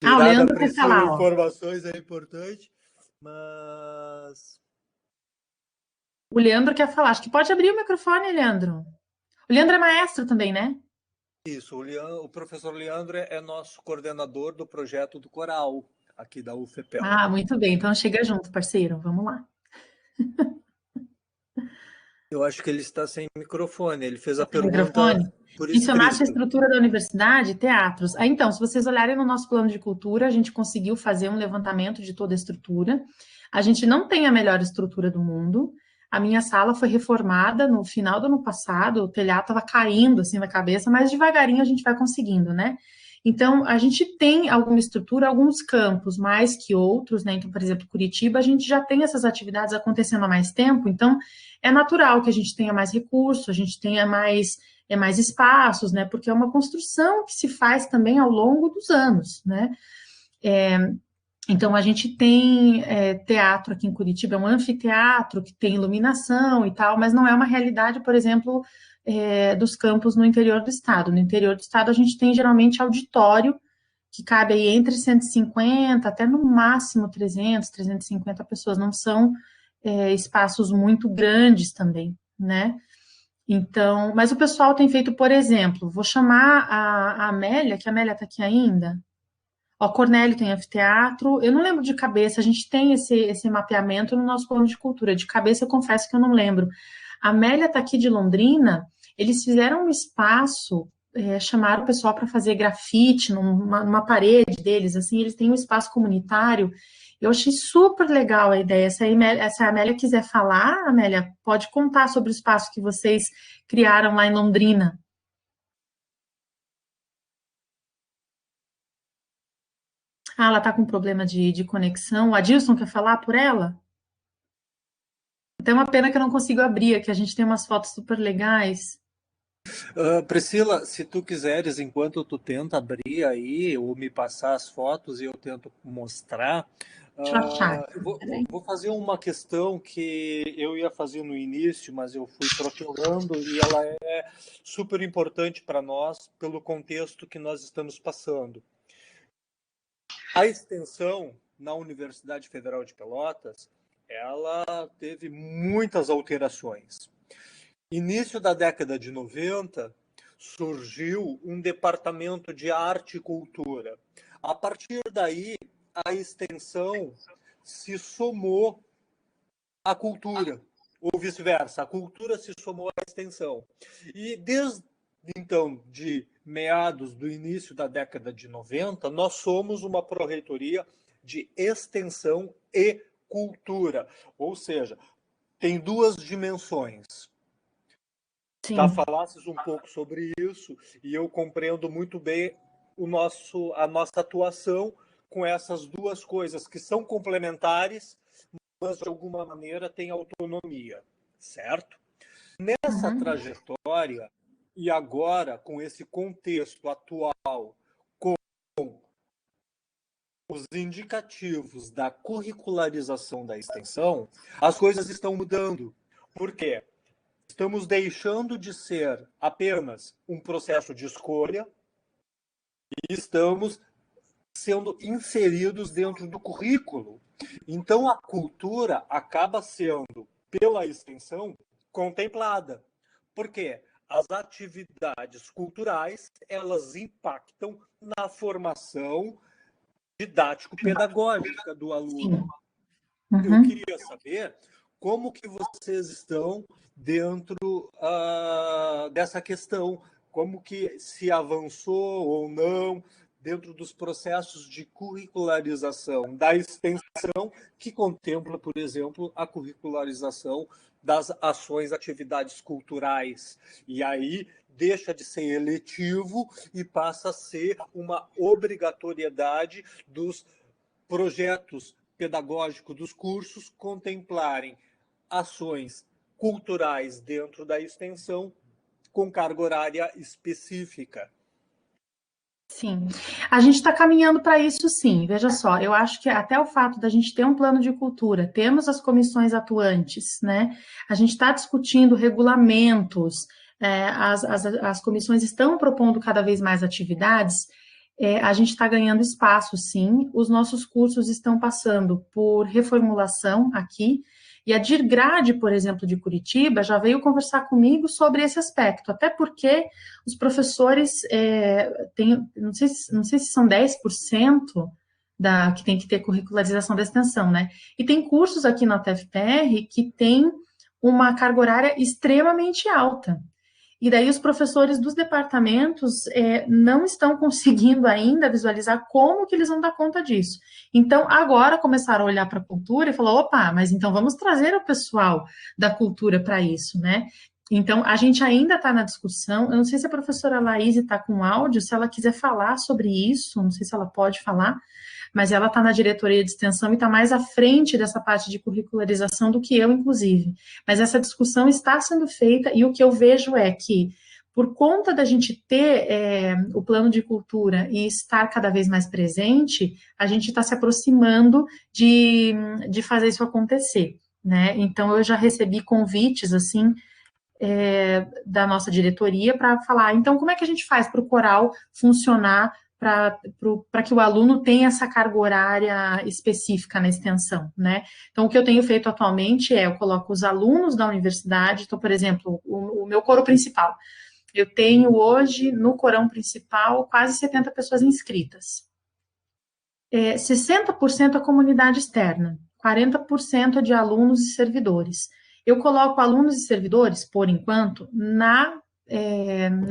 [SPEAKER 2] O
[SPEAKER 1] tirar da
[SPEAKER 2] Leandro quer
[SPEAKER 1] Priscila
[SPEAKER 2] falar, ó.
[SPEAKER 1] informações é importante, mas...
[SPEAKER 2] O Leandro quer falar. Acho que pode abrir o microfone, Leandro. O Leandro é maestro também, né?
[SPEAKER 1] Isso, o professor Leandro é nosso coordenador do projeto do coral, aqui da UFPEL.
[SPEAKER 2] Muito bem. Então chega junto, parceiro. Vamos lá.
[SPEAKER 1] Eu acho que ele está sem microfone, ele fez a
[SPEAKER 2] Tem
[SPEAKER 1] pergunta
[SPEAKER 2] microfone?
[SPEAKER 1] por
[SPEAKER 2] Mencionaste a
[SPEAKER 1] escrito.
[SPEAKER 2] estrutura da universidade, teatros. Então, se vocês olharem no nosso plano de cultura, a gente conseguiu fazer um levantamento de toda a estrutura. A gente não tem a melhor estrutura do mundo. A minha sala foi reformada no final do ano passado, o telhado estava caindo assim na cabeça, mas devagarinho a gente vai conseguindo, né? Então, a gente tem alguma estrutura, alguns campos mais que outros, né? Então, por exemplo, Curitiba, a gente já tem essas atividades acontecendo há mais tempo, então é natural que a gente tenha mais recursos, a gente tenha mais espaços, né? Porque é uma construção que se faz também ao longo dos anos, né? Então, a gente tem teatro aqui em Curitiba, é um anfiteatro que tem iluminação e tal, mas não é uma realidade, por exemplo, dos campos no interior do estado. No interior do estado, a gente tem geralmente auditório, que cabe aí entre 150 até no máximo 300, 350 pessoas. Não são espaços muito grandes também, né? Então, mas o pessoal tem feito, por exemplo, vou chamar a Amélia, que a Amélia está aqui ainda. Ó, Cornélio tem anfiteatro. Eu não lembro de cabeça, a gente tem esse mapeamento no nosso plano de cultura. De cabeça, eu confesso que eu não lembro. A Amélia está aqui de Londrina, eles fizeram um espaço, chamaram o pessoal para fazer grafite numa parede deles, assim, eles têm um espaço comunitário. Eu achei super legal a ideia. Se a Amélia quiser falar, Amélia, pode contar sobre o espaço que vocês criaram lá em Londrina. Ela está com problema de conexão. O Adilson quer falar por ela? Até uma pena que eu não consigo abrir aqui. A gente tem umas fotos super legais.
[SPEAKER 1] Priscila, se tu quiseres, enquanto tu tenta abrir aí, ou me passar as fotos e eu tento mostrar,
[SPEAKER 2] Deixa eu achar.
[SPEAKER 1] vou fazer uma questão que eu ia fazer no início, mas eu fui protelando e ela é super importante para nós, pelo contexto que nós estamos passando. A extensão na Universidade Federal de Pelotas, ela teve muitas alterações. Início da década de 90, surgiu um departamento de arte e cultura. A partir daí, a extensão se somou à cultura, ou vice-versa, a cultura se somou à extensão. E desde então, de meados do início da década de 90, nós somos uma pró-reitoria de extensão e cultura, ou seja, tem duas dimensões. Já
[SPEAKER 2] Sim.
[SPEAKER 1] falasses um pouco sobre isso e eu compreendo muito bem a nossa atuação com essas duas coisas que são complementares, mas de alguma maneira têm autonomia, certo? Nessa
[SPEAKER 2] Uhum.
[SPEAKER 1] trajetória, e agora com esse contexto atual, com os indicativos da curricularização da extensão, as coisas estão mudando. Por quê? Estamos deixando de ser apenas um processo de escolha e estamos sendo inseridos dentro do currículo. Então, a cultura acaba sendo, pela extensão, contemplada. Por quê? As atividades culturais, elas impactam na formação didático-pedagógica do
[SPEAKER 2] Sim.
[SPEAKER 1] aluno. Eu
[SPEAKER 2] Uhum.
[SPEAKER 1] queria saber como que vocês estão dentro dessa questão, como que se avançou ou não dentro dos processos de curricularização da extensão, que contempla, por exemplo, a curricularização das ações, atividades culturais. E aí deixa de ser eletivo e passa a ser uma obrigatoriedade dos projetos pedagógicos dos cursos contemplarem ações culturais dentro da extensão com carga horária específica.
[SPEAKER 2] Sim, a gente está caminhando para isso, sim. Veja só, eu acho que até o fato da gente ter um plano de cultura, temos as comissões atuantes, né? A gente está discutindo regulamentos, as comissões estão propondo cada vez mais atividades, a gente está ganhando espaço, sim. Os nossos cursos estão passando por reformulação aqui. E a DIRGRADE, por exemplo, de Curitiba, já veio conversar comigo sobre esse aspecto, até porque os professores têm, não sei se são 10% que tem que ter curricularização da extensão, né? E tem cursos aqui na UTFPR que tem uma carga horária extremamente alta. E daí os professores dos departamentos não estão conseguindo ainda visualizar como que eles vão dar conta disso. Então, agora começaram a olhar para a cultura e falar, opa, mas então vamos trazer o pessoal da cultura para isso, né? Então, a gente ainda está na discussão, eu não sei se a professora Laís está com áudio, se ela quiser falar sobre isso, não sei se ela pode falar, mas ela está na diretoria de extensão e está mais à frente dessa parte de curricularização do que eu, inclusive. Mas essa discussão está sendo feita e o que eu vejo é que, por conta da gente ter o plano de cultura e estar cada vez mais presente, a gente está se aproximando de fazer isso acontecer, né? Então, eu já recebi convites, assim, da nossa diretoria para falar, então, como é que a gente faz para o coral funcionar para que o aluno tenha essa carga horária específica na extensão, né? Então, o que eu tenho feito atualmente eu coloco os alunos da universidade, então, por exemplo, o meu coro principal, eu tenho hoje, no corão principal, quase 70 pessoas inscritas. 60% é comunidade externa, 40% é de alunos e servidores. Eu coloco alunos e servidores, por enquanto, na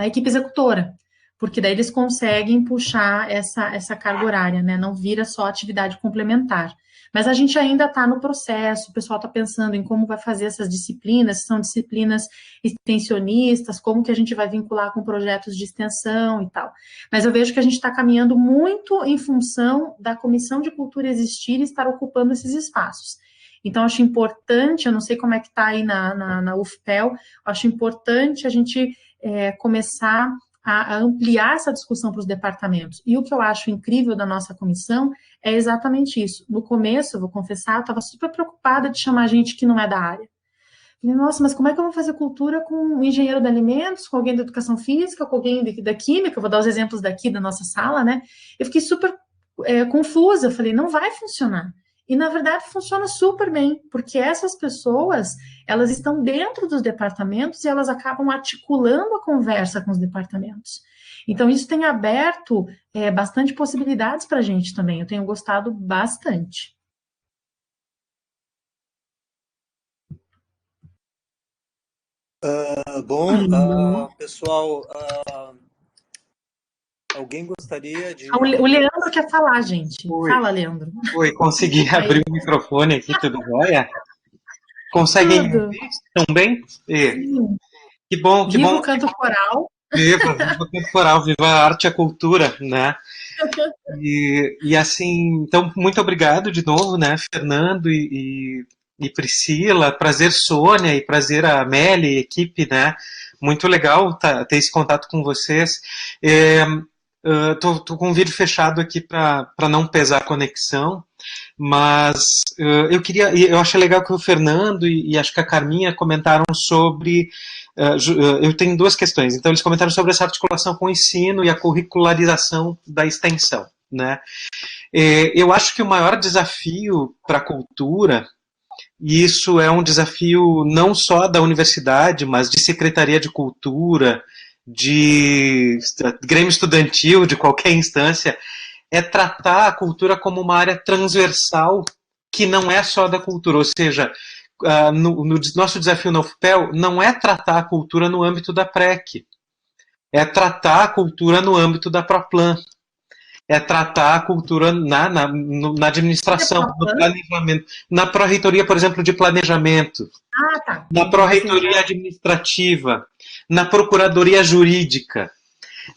[SPEAKER 2] equipe executora, porque daí eles conseguem puxar essa carga horária, né? Não vira só atividade complementar. Mas a gente ainda está no processo, o pessoal está pensando em como vai fazer essas disciplinas, se são disciplinas extensionistas, como que a gente vai vincular com projetos de extensão e tal. Mas eu vejo que a gente está caminhando muito em função da Comissão de Cultura existir e estar ocupando esses espaços. Então, acho importante, eu não sei como é que está aí na UFPEL, acho importante a gente começar a ampliar essa discussão para os departamentos. E o que eu acho incrível da nossa comissão é exatamente isso. No começo, eu vou confessar, eu estava super preocupada de chamar gente que não é da área. Falei, nossa, mas como é que eu vou fazer cultura com um engenheiro de alimentos, com alguém da educação física, com alguém da química? Eu vou dar os exemplos daqui da nossa sala, né? Eu fiquei super confusa. Eu falei, não vai funcionar. E, na verdade, funciona super bem, porque essas pessoas, elas estão dentro dos departamentos e elas acabam articulando a conversa com os departamentos. Então, isso tem aberto bastante possibilidades para a gente também. Eu tenho gostado bastante.
[SPEAKER 1] Bom, pessoal, alguém gostaria de...
[SPEAKER 2] O Leandro quer falar, gente.
[SPEAKER 4] Oi.
[SPEAKER 2] Fala, Leandro.
[SPEAKER 4] Oi, consegui abrir o microfone aqui, tudo jóia? Conseguem me
[SPEAKER 2] Tudo.
[SPEAKER 4] ouvir? Estão bem?
[SPEAKER 2] Sim.
[SPEAKER 4] Que bom, que
[SPEAKER 2] Viva
[SPEAKER 4] bom.
[SPEAKER 2] o canto coral.
[SPEAKER 4] Viva o temporal, viva a arte e a cultura, né? E assim, então, muito obrigado de novo, né, Fernando e Priscila, prazer Sônia e prazer a Amélia e equipe, né? Muito legal ter esse contato com vocês. Tô com o vídeo fechado aqui para não pesar a conexão, mas eu achei legal que o Fernando e acho que a Carminha comentaram sobre, eu tenho duas questões, então eles comentaram sobre essa articulação com o ensino e a curricularização da extensão, né? Eu acho que o maior desafio para a cultura, e isso é um desafio não só da universidade, mas de secretaria de cultura, de grêmio estudantil, de qualquer instância, é tratar a cultura como uma área transversal que não é só da cultura. Ou seja, no nosso desafio na UFPEL não é tratar a cultura no âmbito da PREC, é tratar a cultura no âmbito da PROPLAN, é tratar a cultura na administração, no planejamento, na pró-reitoria, por exemplo, de planejamento,
[SPEAKER 2] Tá.
[SPEAKER 4] na pró-reitoria administrativa, na procuradoria jurídica,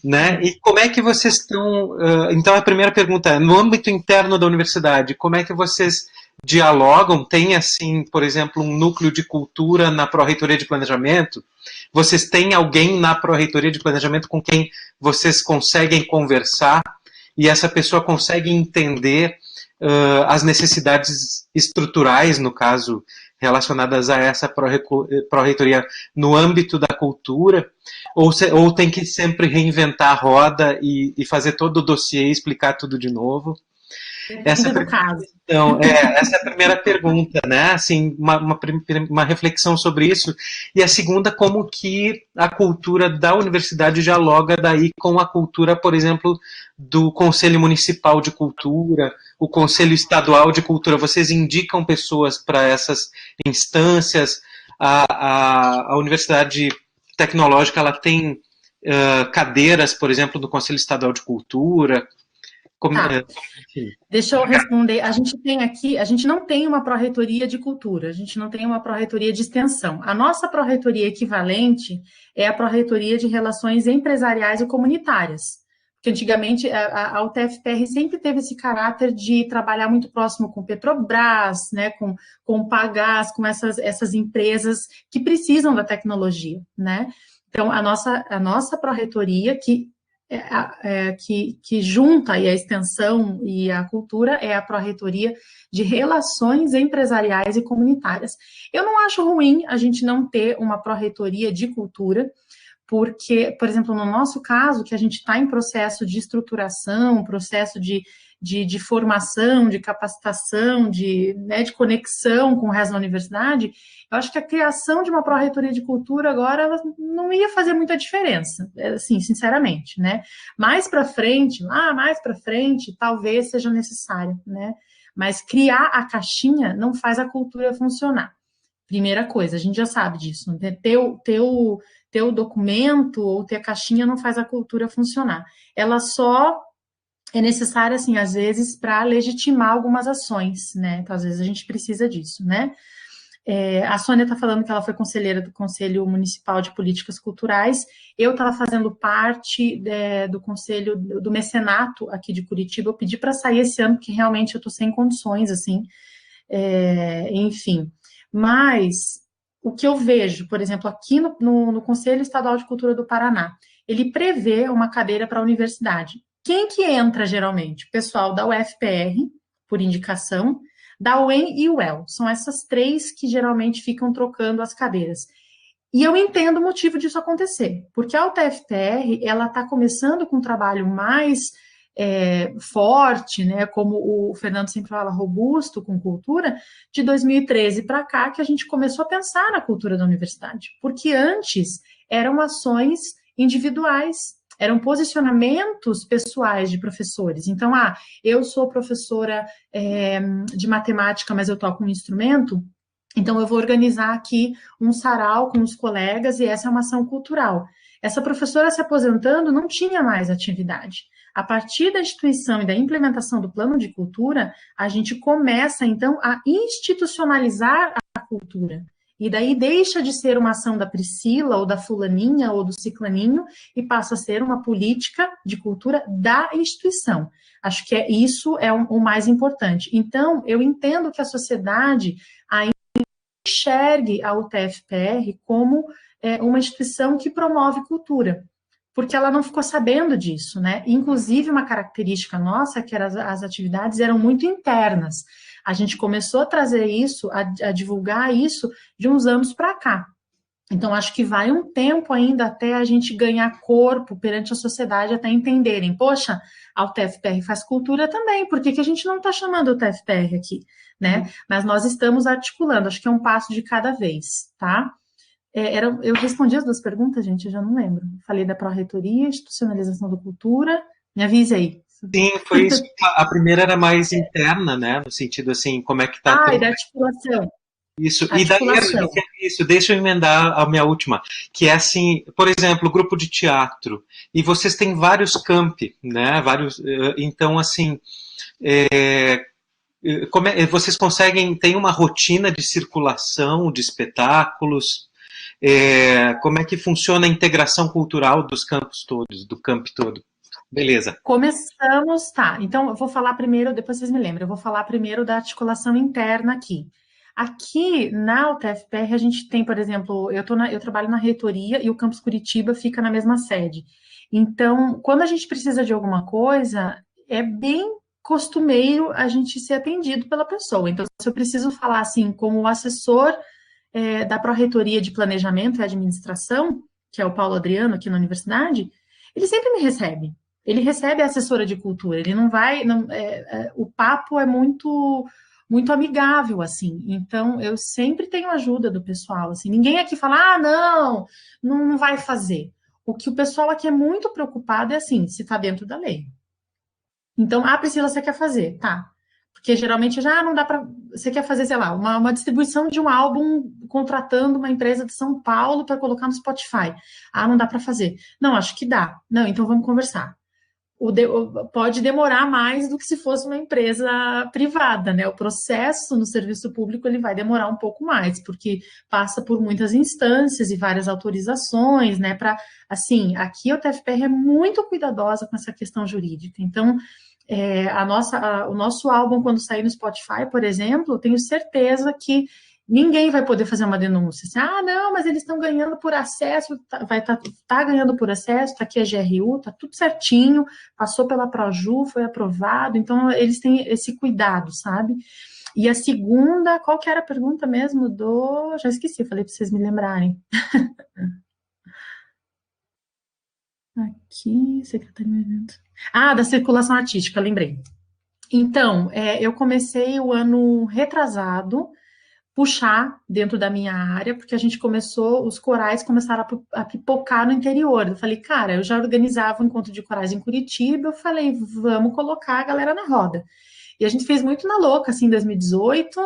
[SPEAKER 4] né? E como é que vocês estão... Então, a primeira pergunta é, no âmbito interno da universidade, como é que vocês dialogam? Tem, assim, por exemplo, um núcleo de cultura na pró-reitoria de planejamento? Vocês têm alguém na pró-reitoria de planejamento com quem vocês conseguem conversar e essa pessoa consegue entender as necessidades estruturais, no caso, relacionadas a essa pró-reitoria no âmbito da cultura, ou tem que sempre reinventar a roda e fazer todo o dossiê e explicar tudo de novo? Essa é a primeira pergunta, né? Assim, uma reflexão sobre isso. E a segunda, como que a cultura da universidade dialoga daí com a cultura, por exemplo, do Conselho Municipal de Cultura, o Conselho Estadual de Cultura. Vocês indicam pessoas para essas instâncias? A Universidade Tecnológica, ela tem cadeiras, por exemplo, do Conselho Estadual de Cultura?
[SPEAKER 2] Deixa eu responder. A gente não tem uma pró-reitoria de cultura, a gente não tem uma pró-reitoria de extensão. A nossa pró-reitoria equivalente é a pró-reitoria de relações empresariais e comunitárias. Porque antigamente a UTFPR sempre teve esse caráter de trabalhar muito próximo com Petrobras, né, com o Pagás, com essas empresas que precisam da tecnologia, né? Então, a nossa pró-reitoria, que junta aí a extensão e a cultura, é a pró-reitoria de relações empresariais e comunitárias. Eu não acho ruim a gente não ter uma pró-reitoria de cultura, porque, por exemplo, no nosso caso, que a gente está em processo de estruturação, processo de formação, de capacitação, de conexão com o resto da universidade, eu acho que a criação de uma pró-reitoria de cultura agora não ia fazer muita diferença, assim, sinceramente, né? Mais para frente, talvez seja necessário, né? Mas criar a caixinha não faz a cultura funcionar. Primeira coisa, a gente já sabe disso, né? Ter o documento ou ter a caixinha não faz a cultura funcionar. Ela só é necessária, assim, às vezes, para legitimar algumas ações, né? Então, às vezes, a gente precisa disso, né? A Sônia está falando que ela foi conselheira do Conselho Municipal de Políticas Culturais. Eu estava fazendo parte do Conselho do Mecenato aqui de Curitiba. Eu pedi para sair esse ano, porque realmente eu estou sem condições, assim. Enfim. Mas o que eu vejo, por exemplo, aqui no Conselho Estadual de Cultura do Paraná, ele prevê uma cadeira para a universidade. Quem que entra, geralmente? O pessoal da UFPR, por indicação, da UEM e UEL. São essas três que geralmente ficam trocando as cadeiras. E eu entendo o motivo disso acontecer, porque a UTFPR, ela está começando com um trabalho mais forte, né, como o Fernando sempre fala, robusto com cultura, de 2013 para cá, que a gente começou a pensar na cultura da universidade, porque antes eram ações individuais, eram posicionamentos pessoais de professores. Então, eu sou professora de matemática, mas eu toco um instrumento, Então, eu vou organizar aqui um sarau com os colegas e essa é uma ação cultural. Essa professora se aposentando não tinha mais atividade. A partir da instituição e da implementação do plano de cultura, a gente começa, então, a institucionalizar a cultura. E daí deixa de ser uma ação da Priscila, ou da fulaninha, ou do ciclaninho, e passa a ser uma política de cultura da instituição. Acho que isso é o mais importante. Então, eu entendo que a sociedade ainda enxergue a UTF-PR como uma instituição que promove cultura, porque ela não ficou sabendo disso, né? Inclusive, uma característica nossa é que as atividades eram muito internas. A gente começou a trazer isso, a divulgar isso de uns anos para cá. Então, acho que vai um tempo ainda até a gente ganhar corpo perante a sociedade, até entenderem, poxa, a UTF-PR faz cultura também, por que a gente não está chamando a UTF-PR aqui, né? Mas nós estamos articulando, acho que é um passo de cada vez, tá? Eu respondi as duas perguntas, gente, eu já não lembro. Falei da pró-reitoria, institucionalização da cultura, me avise aí.
[SPEAKER 4] Sim, foi isso. A primeira era mais interna, né? No sentido assim, como é que está...
[SPEAKER 2] e da articulação.
[SPEAKER 4] Isso, e daí deixa eu emendar a minha última, que é assim, por exemplo, o grupo de teatro, e vocês têm vários campi, né, então assim, vocês conseguem, tem uma rotina de circulação de espetáculos, como é que funciona a integração cultural dos campos todos, do campi todo? Beleza.
[SPEAKER 2] Começamos, tá, então eu vou falar primeiro, depois vocês me lembram, eu vou falar primeiro da articulação interna aqui. Aqui na UTF-PR a gente tem, por exemplo, eu trabalho na reitoria e o campus Curitiba fica na mesma sede. Então, quando a gente precisa de alguma coisa, é bem costumeiro a gente ser atendido pela pessoa. Então, se eu preciso falar assim, como assessor da Pró-Reitoria de Planejamento e Administração, que é o Paulo Adriano aqui na universidade, ele sempre me recebe. Ele recebe a assessora de cultura, ele não vai... o papo é muito amigável, assim, então eu sempre tenho ajuda do pessoal, assim, ninguém aqui fala, não vai fazer. O que o pessoal aqui é muito preocupado é assim, se tá dentro da lei. Então, Priscila, você quer fazer? Tá. Porque geralmente já não dá para... Você quer fazer, sei lá, uma distribuição de um álbum contratando uma empresa de São Paulo para colocar no Spotify. Não dá para fazer. Não, acho que dá. Não, então vamos conversar. Pode demorar mais do que se fosse uma empresa privada, né? O processo no serviço público ele vai demorar um pouco mais, porque passa por muitas instâncias e várias autorizações, né? Assim, aqui a UTF-PR é muito cuidadosa com essa questão jurídica. Então, o nosso álbum, quando sair no Spotify, por exemplo, eu tenho certeza que ninguém vai poder fazer uma denúncia. Assim, não, mas eles estão ganhando por acesso, tá ganhando por acesso, tá aqui a GRU, tá tudo certinho, passou pela Proju, foi aprovado, então eles têm esse cuidado, sabe? E a segunda, qual que era a pergunta mesmo já esqueci, falei para vocês me lembrarem. Aqui, secretaria de evento. Da circulação artística, lembrei. Então, eu comecei o ano retrasado, puxar dentro da minha área, porque a gente os corais começaram a pipocar no interior. Eu falei, cara, eu já organizava um encontro de corais em Curitiba, eu falei, vamos colocar a galera na roda. E a gente fez muito na louca, assim, em 2018,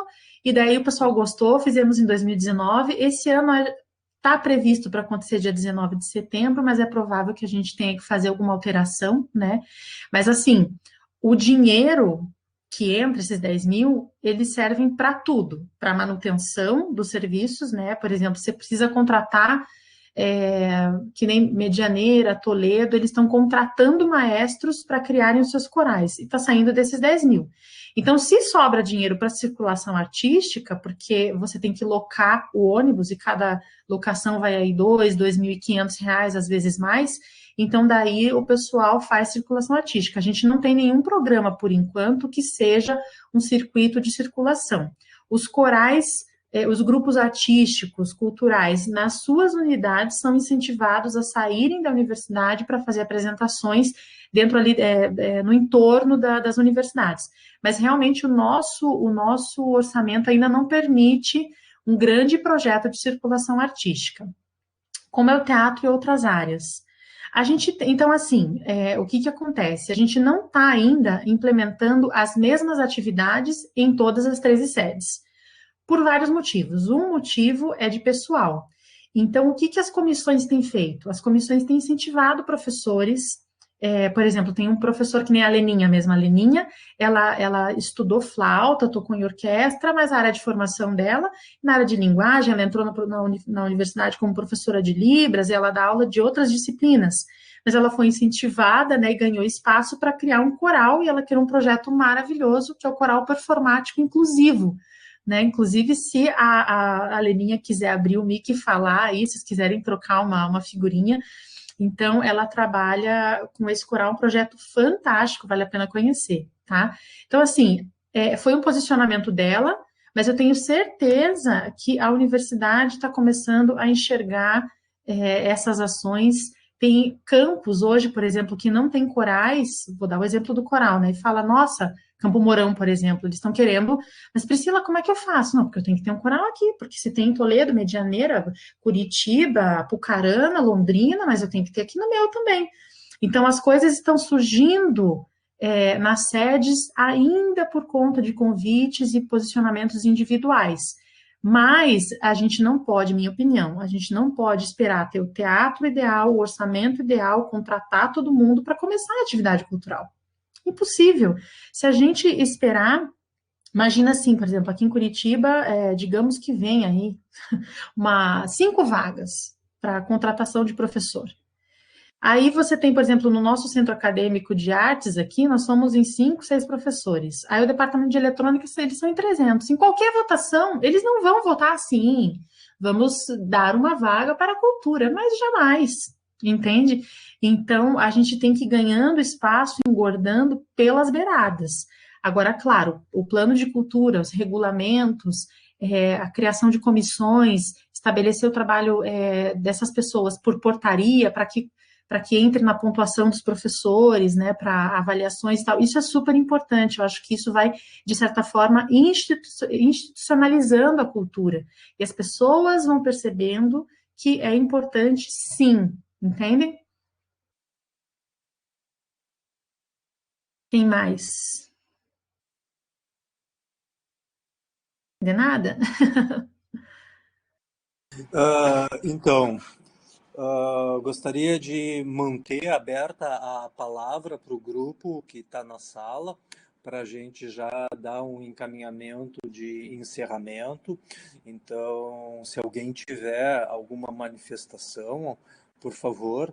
[SPEAKER 2] e daí o pessoal gostou, fizemos em 2019. Esse ano está previsto para acontecer dia 19 de setembro, mas é provável que a gente tenha que fazer alguma alteração, né? Mas, assim, o dinheiro que entra, esses 10 mil, eles servem para tudo, para manutenção dos serviços, né? Por exemplo, você precisa contratar, que nem Medianeira, Toledo, eles estão contratando maestros para criarem os seus corais, e está saindo desses 10 mil. Então, se sobra dinheiro para circulação artística, porque você tem que locar o ônibus, e cada locação vai aí R$2.500, às vezes mais, então daí o pessoal faz circulação artística. A gente não tem nenhum programa, por enquanto, que seja um circuito de circulação. Os corais, os grupos artísticos, culturais, nas suas unidades, são incentivados a saírem da universidade para fazer apresentações dentro ali, no entorno das universidades. Mas realmente o nosso orçamento ainda não permite um grande projeto de circulação artística, como é o teatro e outras áreas. Então, assim, o que acontece? A gente não está ainda implementando as mesmas atividades em todas as 13 sedes. por vários motivos. Um motivo é de pessoal. Então, o que, que as comissões têm feito? As comissões têm incentivado professores. Por exemplo, tem um professor que nem a Leninha mesmo. A Leninha, ela estudou flauta, tocou em orquestra, mas a área de formação dela, na área de linguagem, ela entrou na universidade como professora de Libras, e ela dá aula de outras disciplinas. Mas ela foi incentivada, né, e ganhou espaço para criar um coral, e ela criou um projeto maravilhoso, que é o Coral Performático Inclusivo. Né? Inclusive, se a Leninha quiser abrir o mic e falar aí, se vocês quiserem trocar uma figurinha, então ela trabalha com esse coral, um projeto fantástico, vale a pena conhecer, tá? Então, assim, foi um posicionamento dela, mas eu tenho certeza que a universidade está começando a enxergar essas ações. Tem campos hoje, por exemplo, que não tem corais, vou dar o exemplo do coral, né? E fala, nossa, Campo Mourão, por exemplo, eles estão querendo, mas Priscila, como é que eu faço? Não, porque eu tenho que ter um coral aqui, porque se tem em Toledo, Medianeira, Curitiba, Apucarana, Londrina, mas eu tenho que ter aqui no meu também. Então, as coisas estão surgindo nas sedes ainda por conta de convites e posicionamentos individuais. Mas a gente não pode, minha opinião, a gente não pode esperar ter o teatro ideal, o orçamento ideal, contratar todo mundo para começar a atividade cultural. Impossível. Se a gente esperar, imagina assim, por exemplo, aqui em Curitiba, digamos que vem aí 5 vagas para contratação de professor. Aí você tem, por exemplo, no nosso centro acadêmico de artes aqui, nós somos em 5, 6 professores. Aí o departamento de eletrônica, eles são em 300. Em qualquer votação, eles não vão votar assim. Vamos dar uma vaga para a cultura, mas jamais, entende? Então, a gente tem que ir ganhando espaço, engordando pelas beiradas. Agora, claro, o plano de cultura, os regulamentos, a criação de comissões, estabelecer o trabalho dessas pessoas por portaria, para que entre na pontuação dos professores, né, para avaliações e tal. Isso é super importante, eu acho que isso vai, de certa forma, institucionalizando a cultura. E as pessoas vão percebendo que é importante, sim, entendem? Quem mais? De nada?
[SPEAKER 1] Então, gostaria de manter aberta a palavra para o grupo que está na sala, para a gente já dar um encaminhamento de encerramento. Então, se alguém tiver alguma manifestação, por favor,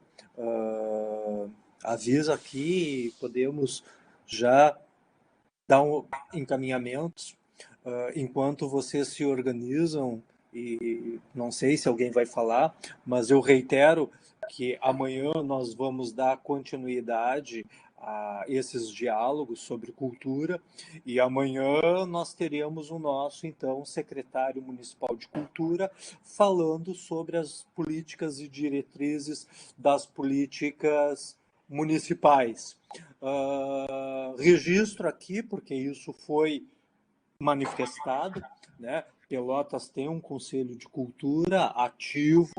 [SPEAKER 1] avisa aqui e podemos já dar encaminhamentos enquanto vocês se organizam. E não sei se alguém vai falar, mas eu reitero que amanhã nós vamos dar continuidade a esses diálogos sobre cultura, e amanhã nós teremos o nosso, então, secretário municipal de cultura falando sobre as políticas e diretrizes das políticas municipais. Registro aqui, porque isso foi manifestado, né? Pelotas tem um conselho de cultura ativo,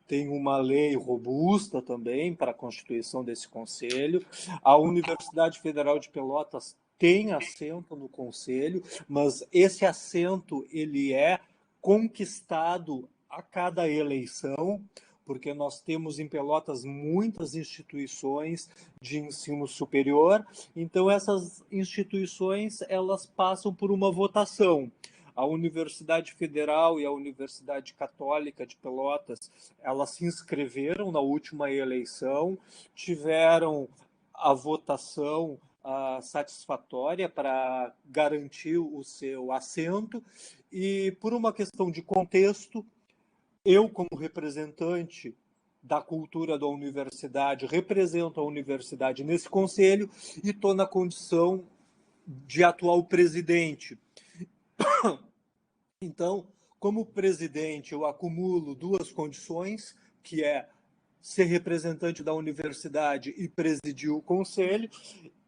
[SPEAKER 1] tem uma lei robusta também para a constituição desse conselho. A Universidade Federal de Pelotas tem assento no conselho, mas esse assento ele é conquistado a cada eleição, porque nós temos em Pelotas muitas instituições de ensino superior, então essas instituições elas passam por uma votação. A Universidade Federal e a Universidade Católica de Pelotas, elas se inscreveram na última eleição, tiveram a votação satisfatória para garantir o seu assento, e por uma questão de contexto, eu, como representante da cultura da universidade, represento a universidade nesse conselho e estou na condição de atual presidente. Então, como presidente, eu acumulo 2 condições, que é ser representante da universidade e presidir o conselho,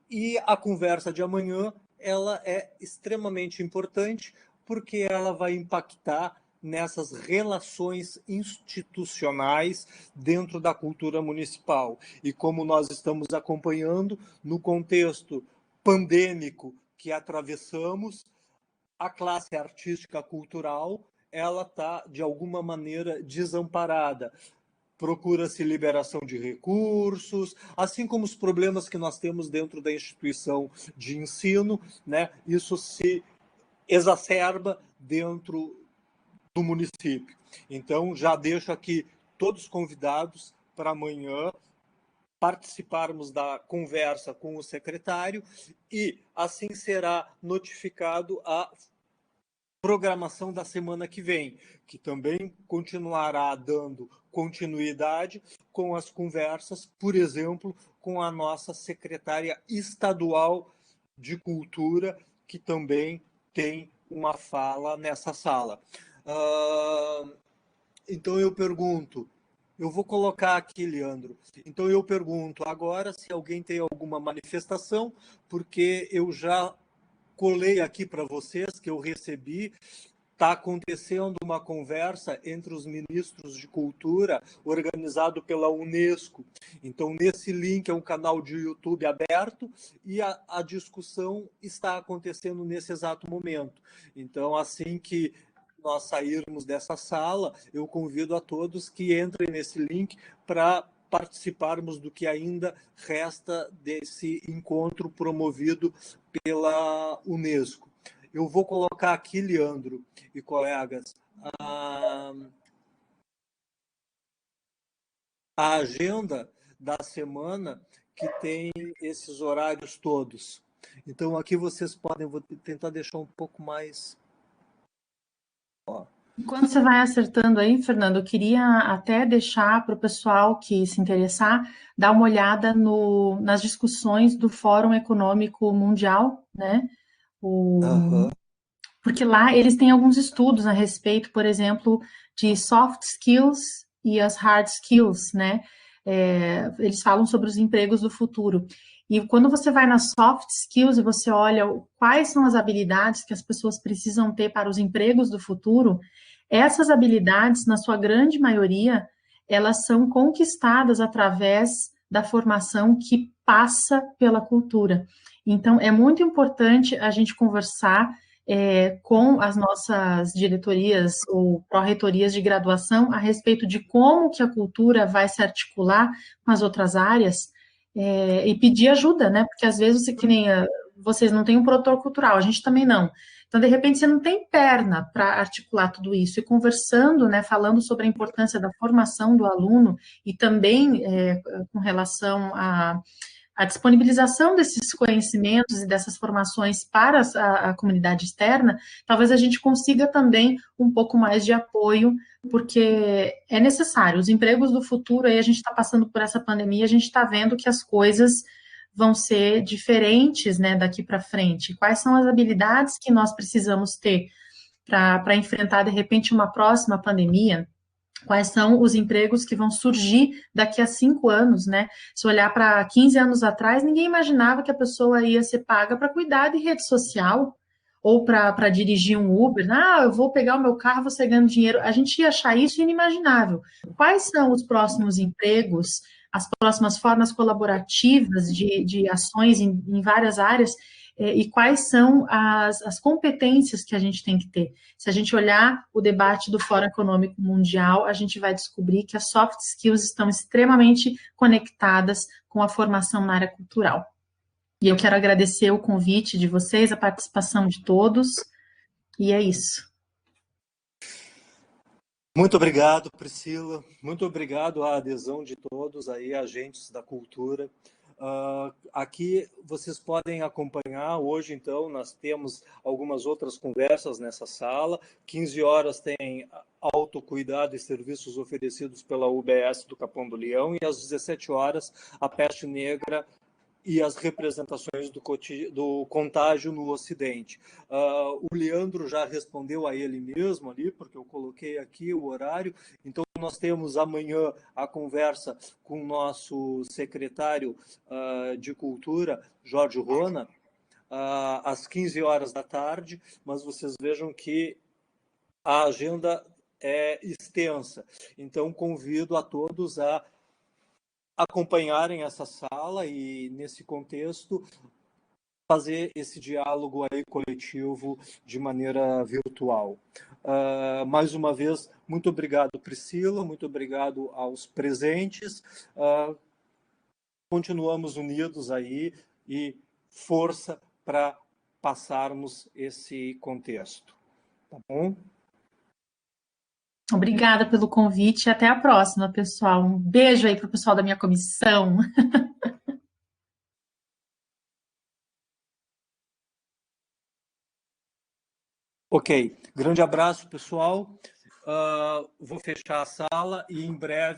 [SPEAKER 1] e a conversa de amanhã ela é extremamente importante, porque ela vai impactar nessas relações institucionais dentro da cultura municipal. E como nós estamos acompanhando, no contexto pandêmico que atravessamos, a classe artística cultural ela está, de alguma maneira, desamparada. Procura-se liberação de recursos, assim como os problemas que nós temos dentro da instituição de ensino, né? Isso se exacerba dentro do município. Então, já deixo aqui todos convidados para amanhã participarmos da conversa com o secretário e assim será notificado a programação da semana que vem, que também continuará dando continuidade com as conversas, por exemplo, com a nossa secretária estadual de Cultura, que também tem uma fala nessa sala. Então eu pergunto, eu vou colocar aqui, Leandro. Então eu pergunto agora se alguém tem alguma manifestação, porque eu já colei aqui para vocês que eu recebi. Está acontecendo uma conversa entre os ministros de cultura organizado pela Unesco. Então, nesse link é um canal de YouTube aberto e a discussão está acontecendo nesse exato momento. Então, assim que nós sairmos dessa sala, eu convido a todos que entrem nesse link para participarmos do que ainda resta desse encontro promovido pela Unesco. Eu vou colocar aqui, Leandro e colegas, a agenda da semana que tem esses horários todos. Então, aqui vocês podem, vou tentar deixar um pouco mais...
[SPEAKER 2] Enquanto você vai acertando aí, Fernando, eu queria até deixar para o pessoal que se interessar, dar uma olhada nas discussões do Fórum Econômico Mundial, né? Porque lá eles têm alguns estudos a respeito, por exemplo, de soft skills e as hard skills, né? Eles falam sobre os empregos do futuro. E quando você vai nas soft skills e você olha quais são as habilidades que as pessoas precisam ter para os empregos do futuro, essas habilidades, na sua grande maioria, elas são conquistadas através da formação que passa pela cultura. Então, é muito importante a gente conversar com as nossas diretorias ou pró-reitorias de graduação a respeito de como que a cultura vai se articular com as outras áreas e pedir ajuda, né? Porque às vezes, que nem vocês não têm um produtor cultural, a gente também não. Então, de repente, você não tem perna para articular tudo isso. E conversando, né, falando sobre a importância da formação do aluno e também com relação a disponibilização desses conhecimentos e dessas formações para a comunidade externa, talvez a gente consiga também um pouco mais de apoio, porque é necessário. Os empregos do futuro, aí a gente está passando por essa pandemia, a gente está vendo que as coisas vão ser diferentes, né, daqui para frente. Quais são as habilidades que nós precisamos ter para enfrentar, de repente, uma próxima pandemia? Quais são os empregos que vão surgir daqui a 5 anos, né? Se olhar para 15 anos atrás, ninguém imaginava que a pessoa ia ser paga para cuidar de rede social ou para dirigir um Uber. Ah, eu vou pegar o meu carro, vou sair ganhando dinheiro. A gente ia achar isso inimaginável. Quais são os próximos empregos, as próximas formas colaborativas de ações em várias áreas e quais são as competências que a gente tem que ter? Se a gente olhar o debate do Fórum Econômico Mundial, a gente vai descobrir que as soft skills estão extremamente conectadas com a formação na área cultural. E eu quero agradecer o convite de vocês, a participação de todos, e é isso.
[SPEAKER 1] Muito obrigado, Priscila. Muito obrigado à adesão de todos aí, agentes da cultura. Aqui vocês podem acompanhar hoje, então, nós temos algumas outras conversas nessa sala. 15 horas tem autocuidado e serviços oferecidos pela UBS do Capão do Leão e às 17 horas a peste negra e as representações do contágio no Ocidente. O Leandro já respondeu a ele mesmo ali, porque eu coloquei aqui o horário. Então, nós temos amanhã a conversa com o nosso secretário de Cultura, Jorge Rona, às 15 horas da tarde, mas vocês vejam que a agenda é extensa. Então, convido a todos a acompanharem essa sala e, nesse contexto, fazer esse diálogo aí coletivo de maneira virtual. Mais uma vez, muito obrigado, Priscila, muito obrigado aos presentes. Continuamos unidos aí e força para passarmos esse contexto. Tá bom?
[SPEAKER 2] Obrigada pelo convite e até a próxima, pessoal. Um beijo aí para o pessoal da minha comissão.
[SPEAKER 1] Ok, grande abraço, pessoal. Vou fechar a sala e em breve